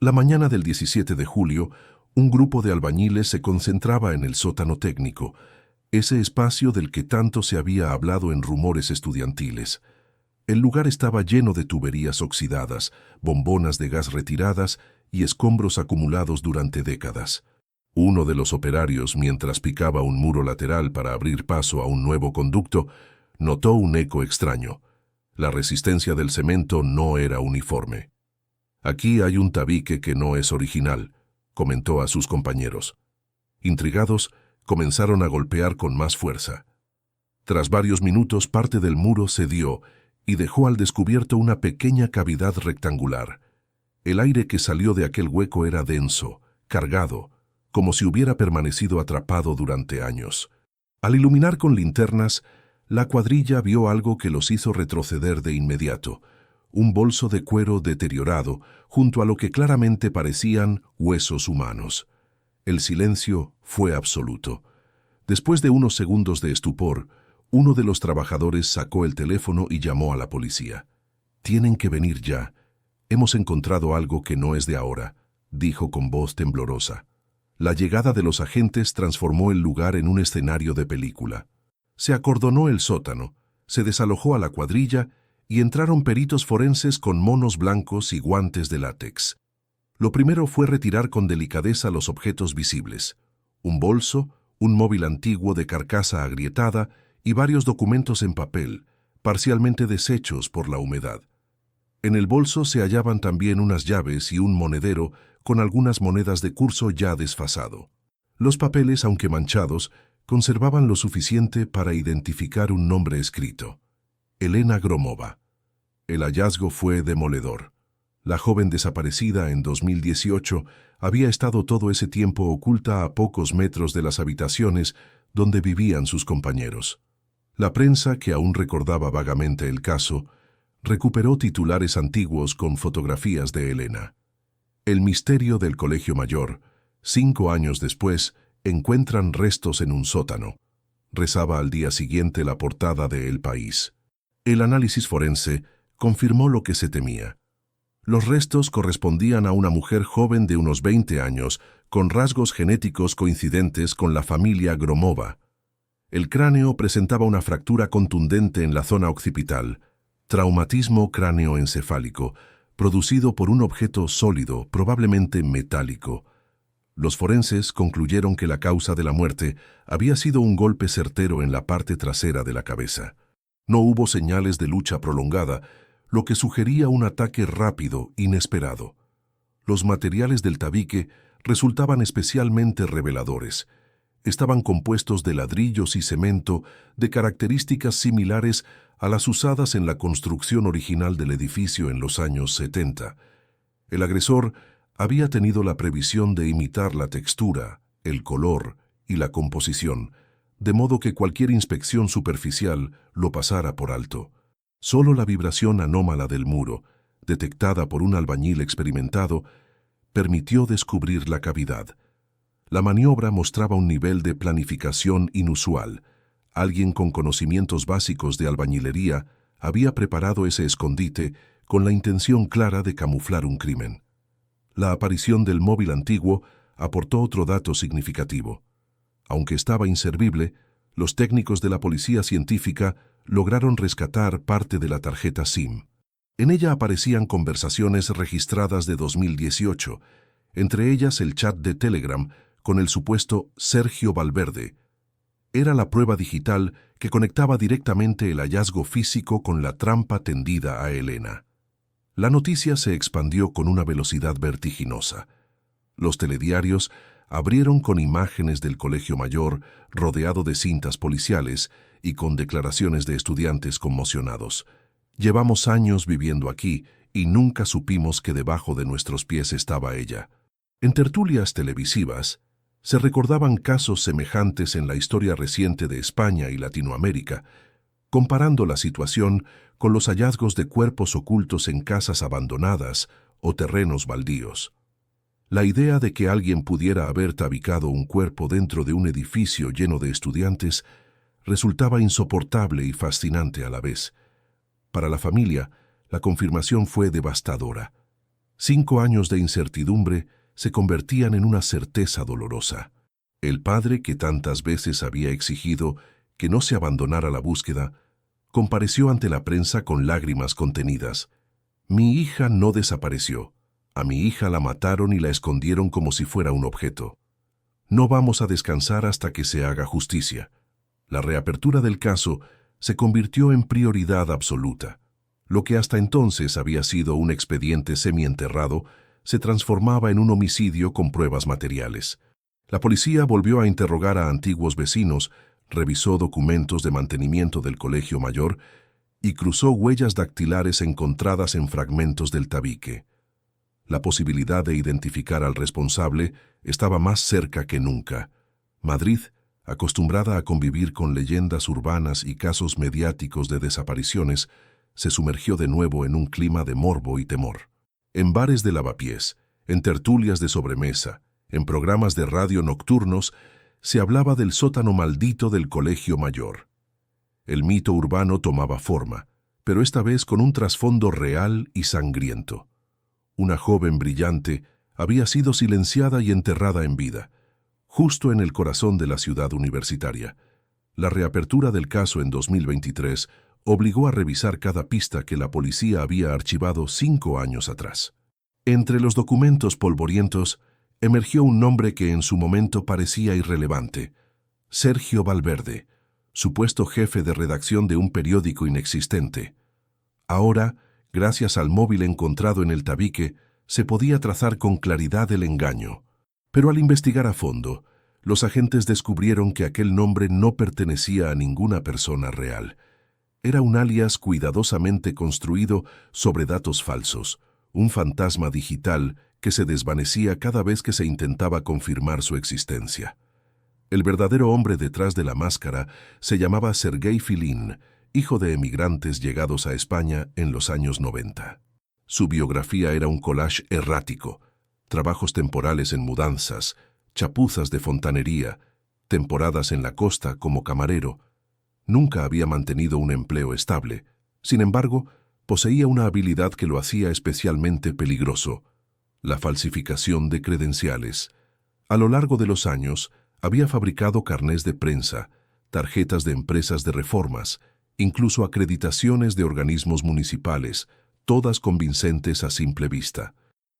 La mañana del 17 de julio, un grupo de albañiles se concentraba en el sótano técnico, ese espacio del que tanto se había hablado en rumores estudiantiles. El lugar estaba lleno de tuberías oxidadas, bombonas de gas retiradas y escombros acumulados durante décadas. Uno de los operarios, mientras picaba un muro lateral para abrir paso a un nuevo conducto, notó un eco extraño. La resistencia del cemento no era uniforme. «Aquí hay un tabique que no es original», comentó a sus compañeros. Intrigados, comenzaron a golpear con más fuerza. Tras varios minutos, parte del muro cedió y dejó al descubierto una pequeña cavidad rectangular. El aire que salió de aquel hueco era denso, cargado, como si hubiera permanecido atrapado durante años. Al iluminar con linternas, la cuadrilla vio algo que los hizo retroceder de inmediato: un bolso de cuero deteriorado junto a lo que claramente parecían huesos humanos. El silencio fue absoluto. Después de unos segundos de estupor, uno de los trabajadores sacó el teléfono y llamó a la policía. «Tienen que venir ya. Hemos encontrado algo que no es de ahora», dijo con voz temblorosa. La llegada de los agentes transformó el lugar en un escenario de película. Se acordonó el sótano, se desalojó a la cuadrilla y entraron peritos forenses con monos blancos y guantes de látex. Lo primero fue retirar con delicadeza los objetos visibles: un bolso, un móvil antiguo de carcasa agrietada y varios documentos en papel, parcialmente deshechos por la humedad. En el bolso se hallaban también unas llaves y un monedero con algunas monedas de curso ya desfasado. Los papeles, aunque manchados, conservaban lo suficiente para identificar un nombre escrito: Elena Gromova. El hallazgo fue demoledor. La joven desaparecida en 2018 había estado todo ese tiempo oculta a pocos metros de las habitaciones donde vivían sus compañeros. La prensa, que aún recordaba vagamente el caso, recuperó titulares antiguos con fotografías de Elena. El misterio del Colegio Mayor. 5 años después, encuentran restos en un sótano. Rezaba al día siguiente la portada de El País. El análisis forense confirmó lo que se temía. Los restos correspondían a una mujer joven de unos 20 años, con rasgos genéticos coincidentes con la familia Gromova. El cráneo presentaba una fractura contundente en la zona occipital, traumatismo cráneoencefálico, producido por un objeto sólido, probablemente metálico. Los forenses concluyeron que la causa de la muerte había sido un golpe certero en la parte trasera de la cabeza. No hubo señales de lucha prolongada, lo que sugería un ataque rápido, inesperado. Los materiales del tabique resultaban especialmente reveladores. Estaban compuestos de ladrillos y cemento de características similares a las usadas en la construcción original del edificio en los años 70. El agresor había tenido la previsión de imitar la textura, el color y la composición, de modo que cualquier inspección superficial lo pasara por alto. Solo la vibración anómala del muro, detectada por un albañil experimentado, permitió descubrir la cavidad. La maniobra mostraba un nivel de planificación inusual. Alguien con conocimientos básicos de albañilería había preparado ese escondite con la intención clara de camuflar un crimen. La aparición del móvil antiguo aportó otro dato significativo. Aunque estaba inservible, los técnicos de la policía científica lograron rescatar parte de la tarjeta SIM. En ella aparecían conversaciones registradas de 2018, entre ellas el chat de Telegram con el supuesto Sergio Valverde. Era la prueba digital que conectaba directamente el hallazgo físico con la trampa tendida a Elena. La noticia se expandió con una velocidad vertiginosa. Los telediarios abrieron con imágenes del Colegio Mayor rodeado de cintas policiales y con declaraciones de estudiantes conmocionados. Llevamos años viviendo aquí y nunca supimos que debajo de nuestros pies estaba ella. En tertulias televisivas se recordaban casos semejantes en la historia reciente de España y Latinoamérica, comparando la situación con los hallazgos de cuerpos ocultos en casas abandonadas o terrenos baldíos. La idea de que alguien pudiera haber tabicado un cuerpo dentro de un edificio lleno de estudiantes resultaba insoportable y fascinante a la vez. Para la familia, la confirmación fue devastadora. 5 años de incertidumbre se convertían en una certeza dolorosa. El padre, que tantas veces había exigido que no se abandonara la búsqueda, compareció ante la prensa con lágrimas contenidas. Mi hija no desapareció. A mi hija la mataron y la escondieron como si fuera un objeto. No vamos a descansar hasta que se haga justicia. La reapertura del caso se convirtió en prioridad absoluta. Lo que hasta entonces había sido un expediente semienterrado se transformaba en un homicidio con pruebas materiales. La policía volvió a interrogar a antiguos vecinos, revisó documentos de mantenimiento del Colegio Mayor y cruzó huellas dactilares encontradas en fragmentos del tabique. La posibilidad de identificar al responsable estaba más cerca que nunca. Madrid, acostumbrada a convivir con leyendas urbanas y casos mediáticos de desapariciones, se sumergió de nuevo en un clima de morbo y temor. En bares de lavapiés, en tertulias de sobremesa, en programas de radio nocturnos, se hablaba del sótano maldito del Colegio Mayor. El mito urbano tomaba forma, pero esta vez con un trasfondo real y sangriento. Una joven brillante había sido silenciada y enterrada en vida, justo en el corazón de la ciudad universitaria. La reapertura del caso en 2023 obligó a revisar cada pista que la policía había archivado 5 años atrás. Entre los documentos polvorientos emergió un nombre que en su momento parecía irrelevante: Sergio Valverde, supuesto jefe de redacción de un periódico inexistente. Ahora, gracias al móvil encontrado en el tabique, se podía trazar con claridad el engaño. Pero al investigar a fondo, Los agentes descubrieron que aquel nombre no pertenecía a ninguna persona real. Era un alias cuidadosamente construido sobre datos falsos, un fantasma digital que se desvanecía cada vez que se intentaba confirmar su existencia. El verdadero hombre detrás de la máscara se llamaba Sergei Filin, hijo de emigrantes llegados a España en los años 90. Su biografía era un collage errático, trabajos temporales en mudanzas, chapuzas de fontanería, temporadas en la costa como camarero. Nunca había mantenido un empleo estable. Sin embargo, poseía una habilidad que lo hacía especialmente peligroso: la falsificación de credenciales. A lo largo de los años, había fabricado carnés de prensa, tarjetas de empresas de reformas, incluso acreditaciones de organismos municipales, todas convincentes a simple vista.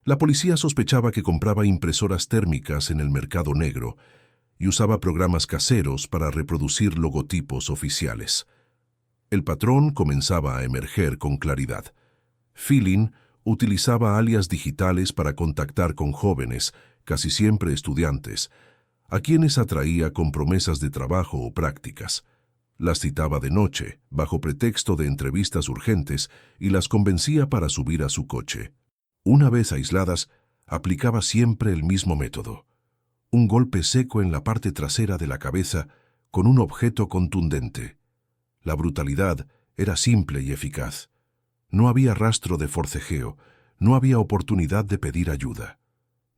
La policía sospechaba que compraba impresoras térmicas en el mercado negro y usaba programas caseros para reproducir logotipos oficiales. El patrón comenzaba a emerger con claridad. Filin utilizaba alias digitales para contactar con jóvenes, casi siempre estudiantes, a quienes atraía con promesas de trabajo o prácticas. Las citaba de noche, bajo pretexto de entrevistas urgentes, y las convencía para subir a su coche. Una vez aisladas, aplicaba siempre el mismo método: un golpe seco en la parte trasera de la cabeza con un objeto contundente. La brutalidad era simple y eficaz. No había rastro de forcejeo, no había oportunidad de pedir ayuda.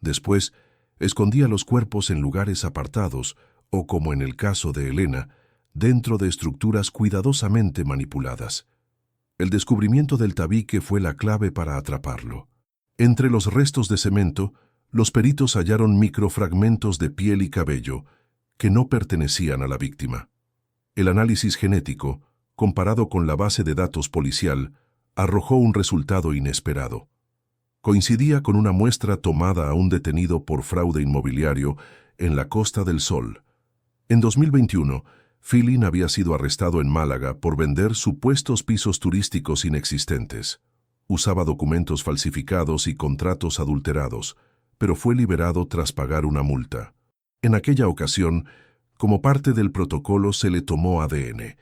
Después, escondía los cuerpos en lugares apartados o, como en el caso de Elena, dentro de estructuras cuidadosamente manipuladas. El descubrimiento del tabique fue la clave para atraparlo. Entre los restos de cemento, los peritos hallaron microfragmentos de piel y cabello que no pertenecían a la víctima. El análisis genético, comparado con la base de datos policial, arrojó un resultado inesperado. Coincidía con una muestra tomada a un detenido por fraude inmobiliario en la Costa del Sol. En 2021, Filin había sido arrestado en Málaga por vender supuestos pisos turísticos inexistentes. Usaba documentos falsificados y contratos adulterados, pero fue liberado tras pagar una multa. En aquella ocasión, como parte del protocolo, se le tomó ADN.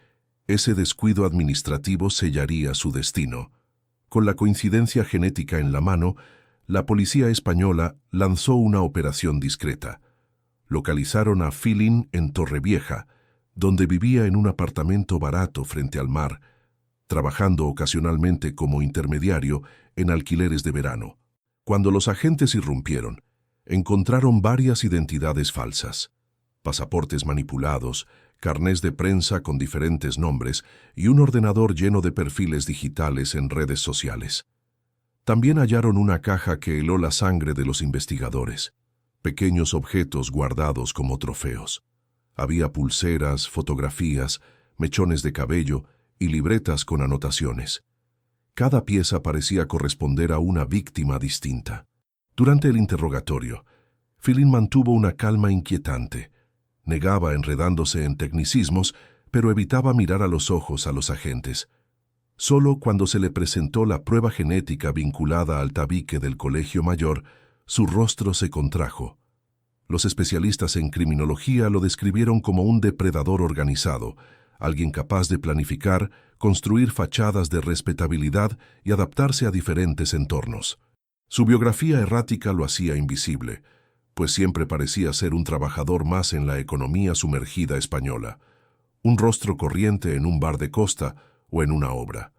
Ese descuido administrativo sellaría su destino. Con la coincidencia genética en la mano, la policía española lanzó una operación discreta. Localizaron a Filin en Torrevieja, donde vivía en un apartamento barato frente al mar, trabajando ocasionalmente como intermediario en alquileres de verano. Cuando los agentes irrumpieron, encontraron varias identidades falsas: pasaportes manipulados, carnés de prensa con diferentes nombres y un ordenador lleno de perfiles digitales en redes sociales. También hallaron una caja que heló la sangre de los investigadores, pequeños objetos guardados como trofeos. Había pulseras, fotografías, mechones de cabello y libretas con anotaciones. Cada pieza parecía corresponder a una víctima distinta. Durante el interrogatorio, Filin mantuvo una calma inquietante. Negaba enredándose en tecnicismos, pero evitaba mirar a los ojos a los agentes. Solo cuando se le presentó la prueba genética vinculada al tabique del Colegio Mayor, su rostro se contrajo. Los especialistas en criminología lo describieron como un depredador organizado, alguien capaz de planificar, construir fachadas de respetabilidad y adaptarse a diferentes entornos. Su biografía errática lo hacía invisible, pues siempre parecía ser un trabajador más en la economía sumergida española, un rostro corriente en un bar de costa o en una obra.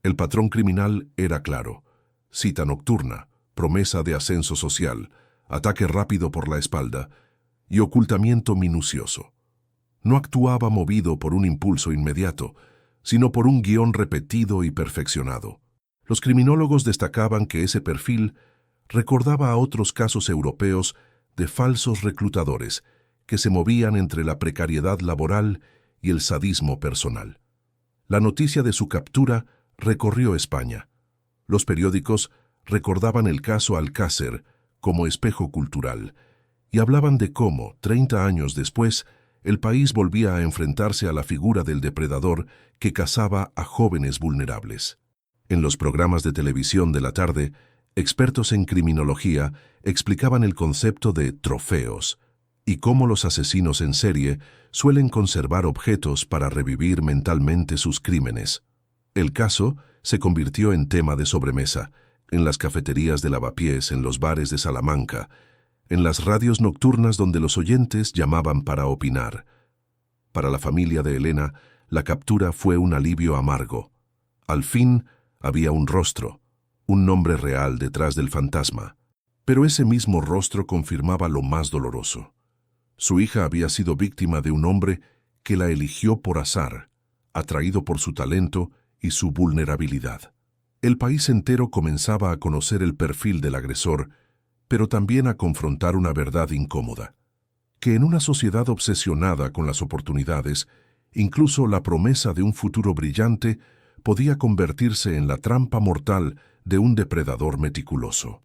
El patrón criminal era claro: cita nocturna, promesa de ascenso social, ataque rápido por la espalda y ocultamiento minucioso. No actuaba movido por un impulso inmediato, sino por un guión repetido y perfeccionado. Los criminólogos destacaban que ese perfil recordaba a otros casos europeos de falsos reclutadores que se movían entre la precariedad laboral y el sadismo personal. La noticia de su captura recorrió España. Los periódicos recordaban el caso Alcácer como espejo cultural y hablaban de cómo, 30 años después, el país volvía a enfrentarse a la figura del depredador que cazaba a jóvenes vulnerables. En los programas de televisión de la tarde, expertos en criminología explicaban el concepto de trofeos. y cómo los asesinos en serie suelen conservar objetos para revivir mentalmente sus crímenes. El caso se convirtió en tema de sobremesa, en las cafeterías de Lavapiés, en los bares de Salamanca, en las radios nocturnas donde los oyentes llamaban para opinar. Para la familia de Elena, la captura fue un alivio amargo. Al fin, había un rostro, un nombre real detrás del fantasma. Pero ese mismo rostro confirmaba lo más doloroso. Su hija había sido víctima de un hombre que la eligió por azar, atraído por su talento y su vulnerabilidad. El país entero comenzaba a conocer el perfil del agresor, pero también a confrontar una verdad incómoda, que en una sociedad obsesionada con las oportunidades, incluso la promesa de un futuro brillante podía convertirse en la trampa mortal de un depredador meticuloso.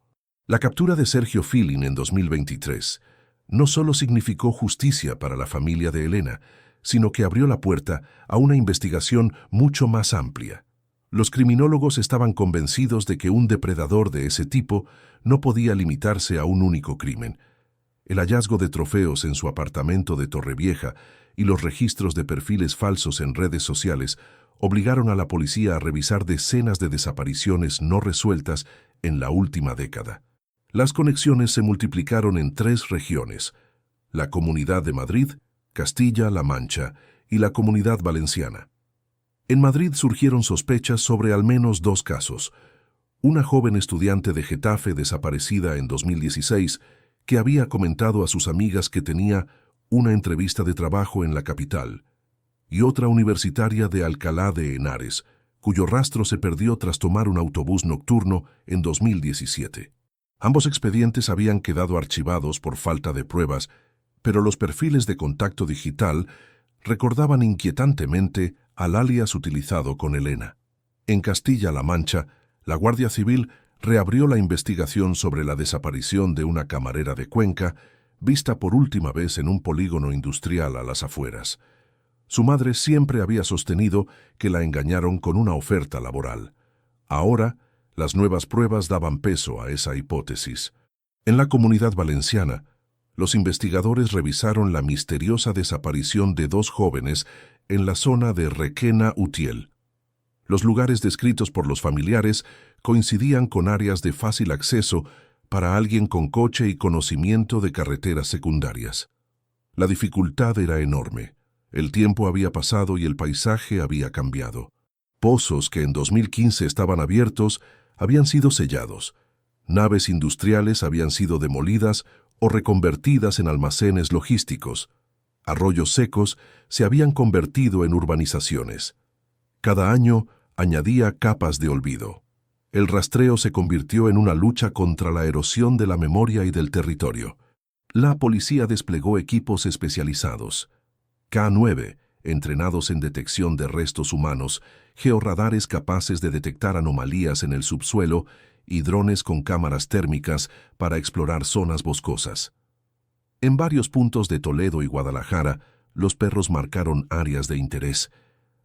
La captura de Sergio Filin en 2023 no solo significó justicia para la familia de Elena, sino que abrió la puerta a una investigación mucho más amplia. Los criminólogos estaban convencidos de que un depredador de ese tipo no podía limitarse a un único crimen. El hallazgo de trofeos en su apartamento de Torrevieja y los registros de perfiles falsos en redes sociales obligaron a la policía a revisar decenas de desapariciones no resueltas en la última década. Las conexiones se multiplicaron en 3 regiones: la Comunidad de Madrid, Castilla-La Mancha y la Comunidad Valenciana. En Madrid surgieron sospechas sobre al menos 2 casos. Una joven estudiante de Getafe desaparecida en 2016 que había comentado a sus amigas que tenía una entrevista de trabajo en la capital, y otra universitaria de Alcalá de Henares, cuyo rastro se perdió tras tomar un autobús nocturno en 2017. Ambos expedientes habían quedado archivados por falta de pruebas, pero los perfiles de contacto digital recordaban inquietantemente al alias utilizado con Elena. En Castilla-La Mancha, la Guardia Civil reabrió la investigación sobre la desaparición de una camarera de Cuenca, vista por última vez en un polígono industrial a las afueras. Su madre siempre había sostenido que la engañaron con una oferta laboral. Ahora, las nuevas pruebas daban peso a esa hipótesis. En la Comunidad Valenciana, los investigadores revisaron la misteriosa desaparición de 2 jóvenes en la zona de Requena-Utiel. Los lugares descritos por los familiares coincidían con áreas de fácil acceso para alguien con coche y conocimiento de carreteras secundarias. La dificultad era enorme. El tiempo había pasado y el paisaje había cambiado. Pozos que en 2015 estaban abiertos habían sido sellados. Naves industriales habían sido demolidas o reconvertidas en almacenes logísticos. Arroyos secos se habían convertido en urbanizaciones. Cada año añadía capas de olvido. El rastreo se convirtió en una lucha contra la erosión de la memoria y del territorio. La policía desplegó equipos especializados. K9, entrenados en detección de restos humanos, georradares capaces de detectar anomalías en el subsuelo y drones con cámaras térmicas para explorar zonas boscosas. En varios puntos de Toledo y Guadalajara, los perros marcaron áreas de interés,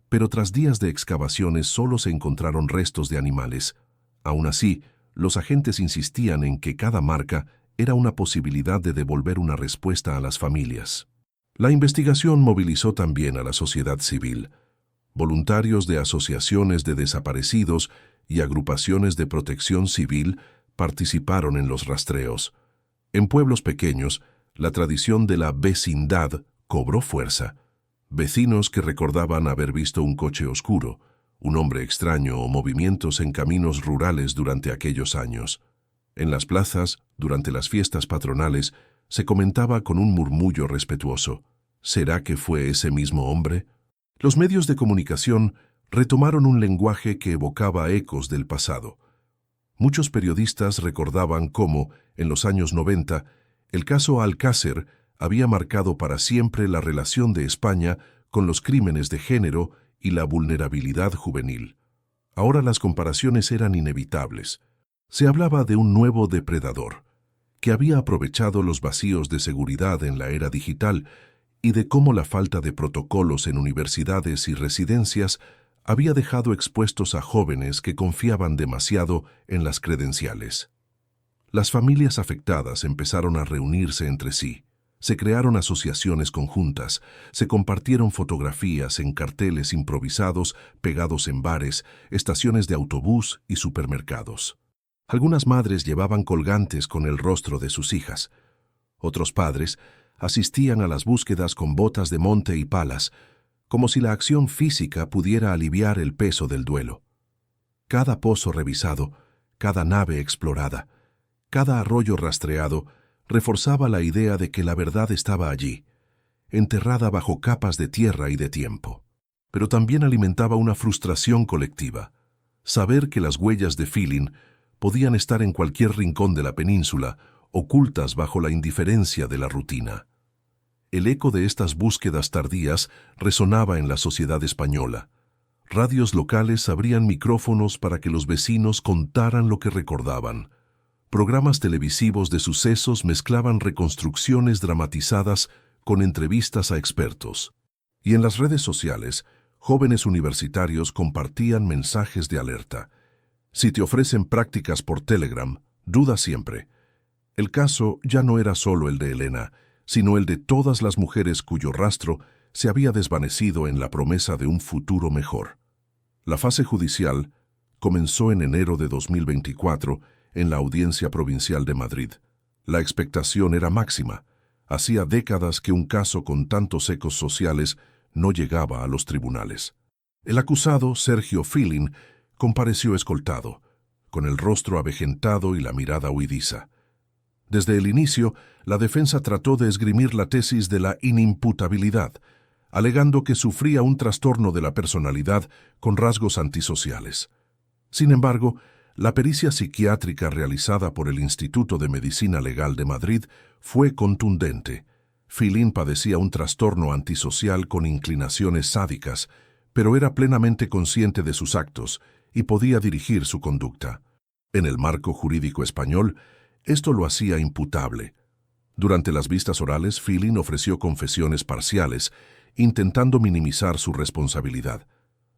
pero tras días de excavaciones solo se encontraron restos de animales. Aún así, los agentes insistían en que cada marca era una posibilidad de devolver una respuesta a las familias. La investigación movilizó también a la sociedad civil. Voluntarios de asociaciones de desaparecidos y agrupaciones de protección civil participaron en los rastreos. En pueblos pequeños, la tradición de la vecindad cobró fuerza. Vecinos que recordaban haber visto un coche oscuro, un hombre extraño o movimientos en caminos rurales durante aquellos años. En las plazas, durante las fiestas patronales, se comentaba con un murmullo respetuoso: ¿será que fue ese mismo hombre? Los medios de comunicación retomaron un lenguaje que evocaba ecos del pasado. Muchos periodistas recordaban cómo, en los años 90, el caso Alcácer había marcado para siempre la relación de España con los crímenes de género y la vulnerabilidad juvenil. Ahora las comparaciones eran inevitables. Se hablaba de un nuevo depredador, que había aprovechado los vacíos de seguridad en la era digital y de cómo la falta de protocolos en universidades y residencias había dejado expuestos a jóvenes que confiaban demasiado en las credenciales. Las familias afectadas empezaron a reunirse entre sí. Se crearon asociaciones conjuntas, se compartieron fotografías en carteles improvisados pegados en bares, estaciones de autobús y supermercados. Algunas madres llevaban colgantes con el rostro de sus hijas. Otros padres asistían a las búsquedas con botas de monte y palas, como si la acción física pudiera aliviar el peso del duelo. Cada pozo revisado, cada nave explorada, cada arroyo rastreado, reforzaba la idea de que la verdad estaba allí, enterrada bajo capas de tierra y de tiempo. Pero también alimentaba una frustración colectiva, saber que las huellas de Philin podían estar en cualquier rincón de la península, ocultas bajo la indiferencia de la rutina. El eco de estas búsquedas tardías resonaba en la sociedad española. Radios locales abrían micrófonos para que los vecinos contaran lo que recordaban. Programas televisivos de sucesos mezclaban reconstrucciones dramatizadas con entrevistas a expertos. Y en las redes sociales, jóvenes universitarios compartían mensajes de alerta. Si te ofrecen prácticas por Telegram, duda siempre. El caso ya no era solo el de Elena, sino el de todas las mujeres cuyo rastro se había desvanecido en la promesa de un futuro mejor. La fase judicial comenzó en enero de 2024 en la Audiencia Provincial de Madrid. La expectación era máxima. Hacía décadas que un caso con tantos ecos sociales no llegaba a los tribunales. El acusado, Sergio Philin, compareció escoltado, con el rostro avejentado y la mirada huidiza. Desde el inicio, la defensa trató de esgrimir la tesis de la inimputabilidad, alegando que sufría un trastorno de la personalidad con rasgos antisociales. Sin embargo, la pericia psiquiátrica realizada por el Instituto de Medicina Legal de Madrid fue contundente. Philin padecía un trastorno antisocial con inclinaciones sádicas, pero era plenamente consciente de sus actos y podía dirigir su conducta. En el marco jurídico español, esto lo hacía imputable. Durante las vistas orales, Philin ofreció confesiones parciales, intentando minimizar su responsabilidad.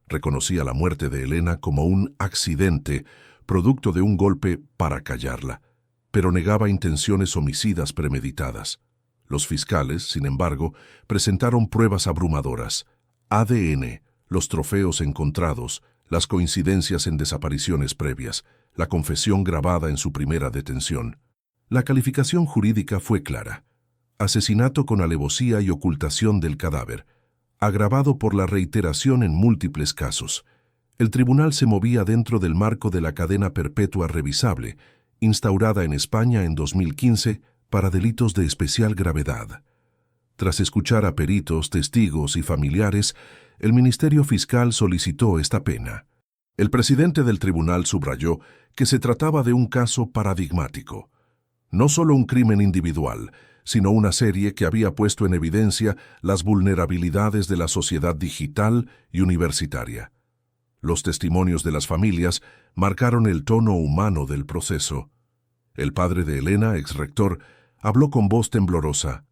Reconocía la muerte de Elena como un accidente, producto de un golpe para callarla, pero negaba intenciones homicidas premeditadas. Los fiscales, sin embargo, presentaron pruebas abrumadoras: ADN, los trofeos encontrados, las coincidencias en desapariciones previas, la confesión grabada en su primera detención. La calificación jurídica fue clara: asesinato con alevosía y ocultación del cadáver, agravado por la reiteración en múltiples casos. El tribunal se movía dentro del marco de la cadena perpetua revisable, instaurada en España en 2015 para delitos de especial gravedad. Tras escuchar a peritos, testigos y familiares, el Ministerio Fiscal solicitó esta pena. El presidente del tribunal subrayó que se trataba de un caso paradigmático. No solo un crimen individual, sino una serie que había puesto en evidencia las vulnerabilidades de la sociedad digital y universitaria. Los testimonios de las familias marcaron el tono humano del proceso. El padre de Elena, exrector, habló con voz temblorosa: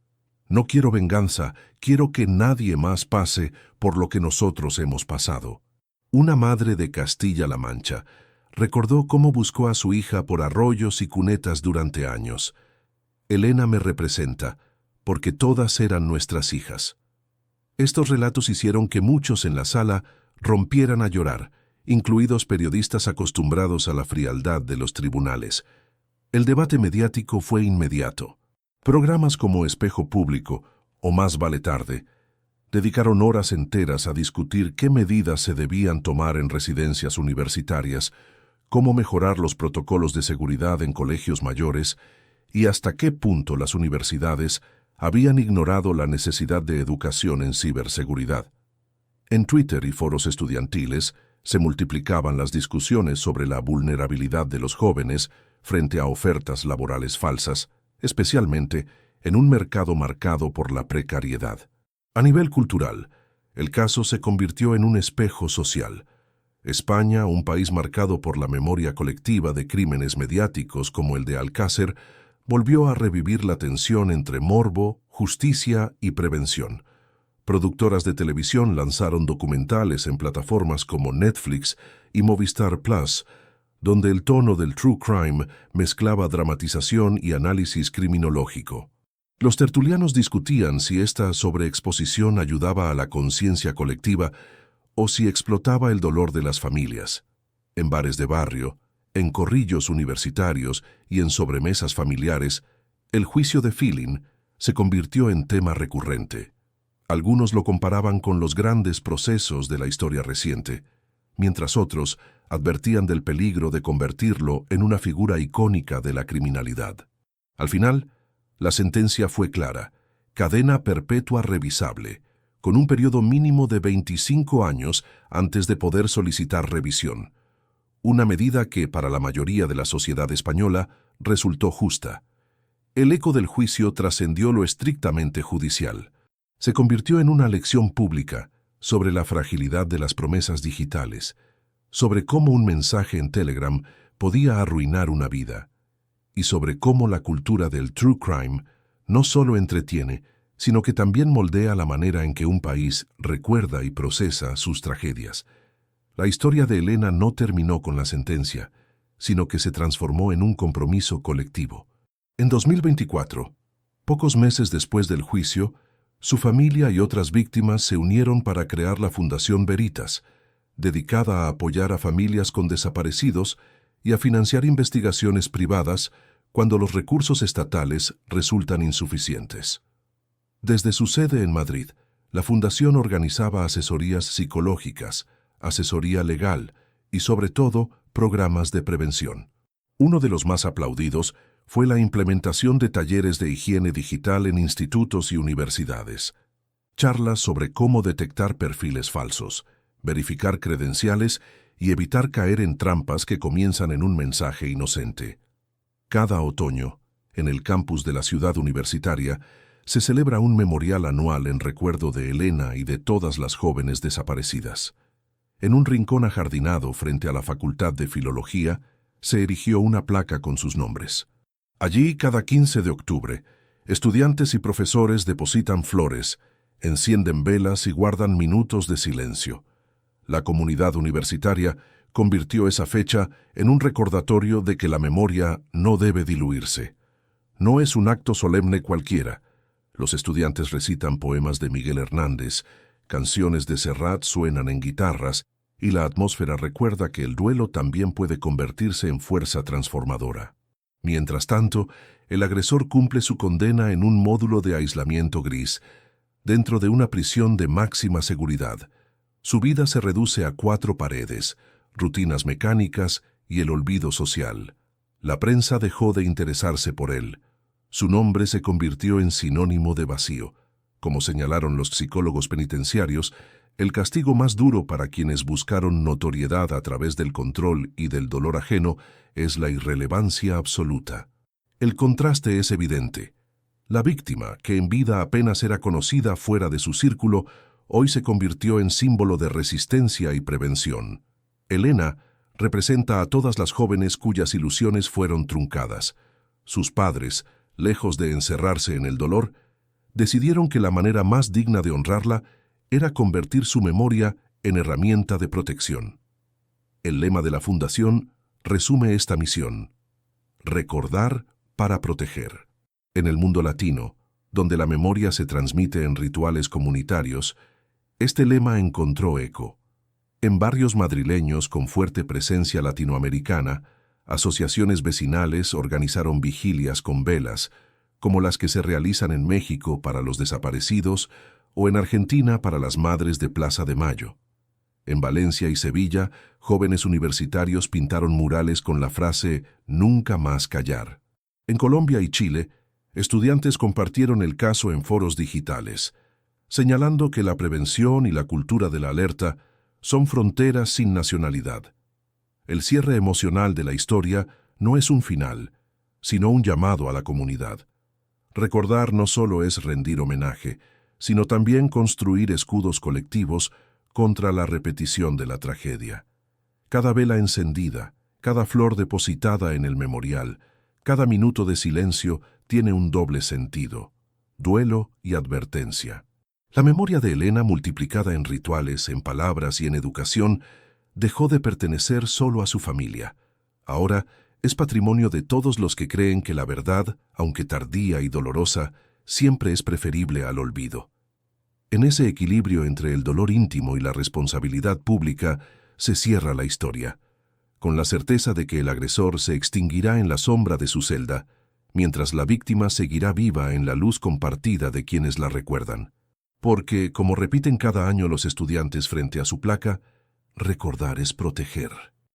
«No quiero venganza, quiero que nadie más pase por lo que nosotros hemos pasado». Una madre de Castilla-La Mancha recordó cómo buscó a su hija por arroyos y cunetas durante años. «Elena me representa, porque todas eran nuestras hijas». Estos relatos hicieron que muchos en la sala rompieran a llorar, incluidos periodistas acostumbrados a la frialdad de los tribunales. El debate mediático fue inmediato. Programas como Espejo Público o Más vale tarde dedicaron horas enteras a discutir qué medidas se debían tomar en residencias universitarias, cómo mejorar los protocolos de seguridad en colegios mayores y hasta qué punto las universidades habían ignorado la necesidad de educación en ciberseguridad. En Twitter y foros estudiantiles se multiplicaban las discusiones sobre la vulnerabilidad de los jóvenes frente a ofertas laborales falsas, especialmente en un mercado marcado por la precariedad. A nivel cultural, el caso se convirtió en un espejo social. España, un país marcado por la memoria colectiva de crímenes mediáticos como el de Alcácer, volvió a revivir la tensión entre morbo, justicia y prevención. Productoras de televisión lanzaron documentales en plataformas como Netflix y Movistar Plus, donde el tono del true crime mezclaba dramatización y análisis criminológico. Los tertulianos discutían si esta sobreexposición ayudaba a la conciencia colectiva o si explotaba el dolor de las familias. En bares de barrio, en corrillos universitarios y en sobremesas familiares, el juicio de Filin se convirtió en tema recurrente. Algunos lo comparaban con los grandes procesos de la historia reciente, mientras otros advertían del peligro de convertirlo en una figura icónica de la criminalidad. Al final, la sentencia fue clara: cadena perpetua revisable, con un periodo mínimo de 25 años antes de poder solicitar revisión. Una medida que, para la mayoría de la sociedad española, resultó justa. El eco del juicio trascendió lo estrictamente judicial. Se convirtió en una lección pública sobre la fragilidad de las promesas digitales, sobre cómo un mensaje en Telegram podía arruinar una vida, y sobre cómo la cultura del true crime no solo entretiene, sino que también moldea la manera en que un país recuerda y procesa sus tragedias. La historia de Elena no terminó con la sentencia, sino que se transformó en un compromiso colectivo. En 2024, pocos meses después del juicio, su familia y otras víctimas se unieron para crear la Fundación Veritas, dedicada a apoyar a familias con desaparecidos y a financiar investigaciones privadas cuando los recursos estatales resultan insuficientes. Desde su sede en Madrid, la Fundación organizaba asesorías psicológicas, asesoría legal y, sobre todo, programas de prevención. Uno de los más aplaudidos fue la implementación de talleres de higiene digital en institutos y universidades. Charlas sobre cómo detectar perfiles falsos, verificar credenciales y evitar caer en trampas que comienzan en un mensaje inocente. Cada otoño, en el campus de la ciudad universitaria, se celebra un memorial anual en recuerdo de Elena y de todas las jóvenes desaparecidas. En un rincón ajardinado frente a la Facultad de Filología, se erigió una placa con sus nombres. Allí, cada 15 de octubre, estudiantes y profesores depositan flores, encienden velas y guardan minutos de silencio. La comunidad universitaria convirtió esa fecha en un recordatorio de que la memoria no debe diluirse. No es un acto solemne cualquiera. Los estudiantes recitan poemas de Miguel Hernández, canciones de Serrat suenan en guitarras, y la atmósfera recuerda que el duelo también puede convertirse en fuerza transformadora. Mientras tanto, el agresor cumple su condena en un módulo de aislamiento gris, dentro de una prisión de máxima seguridad. Su vida se reduce a 4 paredes, rutinas mecánicas y el olvido social. La prensa dejó de interesarse por él. Su nombre se convirtió en sinónimo de vacío. Como señalaron los psicólogos penitenciarios, el castigo más duro para quienes buscaron notoriedad a través del control y del dolor ajeno es la irrelevancia absoluta. El contraste es evidente. La víctima, que en vida apenas era conocida fuera de su círculo, hoy se convirtió en símbolo de resistencia y prevención. Elena representa a todas las jóvenes cuyas ilusiones fueron truncadas. Sus padres, lejos de encerrarse en el dolor, decidieron que la manera más digna de honrarla era convertir su memoria en herramienta de protección. El lema de la Fundación resume esta misión: recordar para proteger. En el mundo latino, donde la memoria se transmite en rituales comunitarios, este lema encontró eco. En barrios madrileños con fuerte presencia latinoamericana, asociaciones vecinales organizaron vigilias con velas, como las que se realizan en México para los desaparecidos o en Argentina para las madres de Plaza de Mayo. En Valencia y Sevilla, jóvenes universitarios pintaron murales con la frase «Nunca más callar». En Colombia y Chile, estudiantes compartieron el caso en foros digitales, señalando que la prevención y la cultura de la alerta son fronteras sin nacionalidad. El cierre emocional de la historia no es un final, sino un llamado a la comunidad. Recordar no solo es rendir homenaje, sino también construir escudos colectivos contra la repetición de la tragedia. Cada vela encendida, cada flor depositada en el memorial, cada minuto de silencio tiene un doble sentido: duelo y advertencia. La memoria de Elena, multiplicada en rituales, en palabras y en educación, dejó de pertenecer solo a su familia. Ahora es patrimonio de todos los que creen que la verdad, aunque tardía y dolorosa, siempre es preferible al olvido. En ese equilibrio entre el dolor íntimo y la responsabilidad pública se cierra la historia, con la certeza de que el agresor se extinguirá en la sombra de su celda, mientras la víctima seguirá viva en la luz compartida de quienes la recuerdan. Porque, como repiten cada año los estudiantes frente a su placa, recordar es proteger.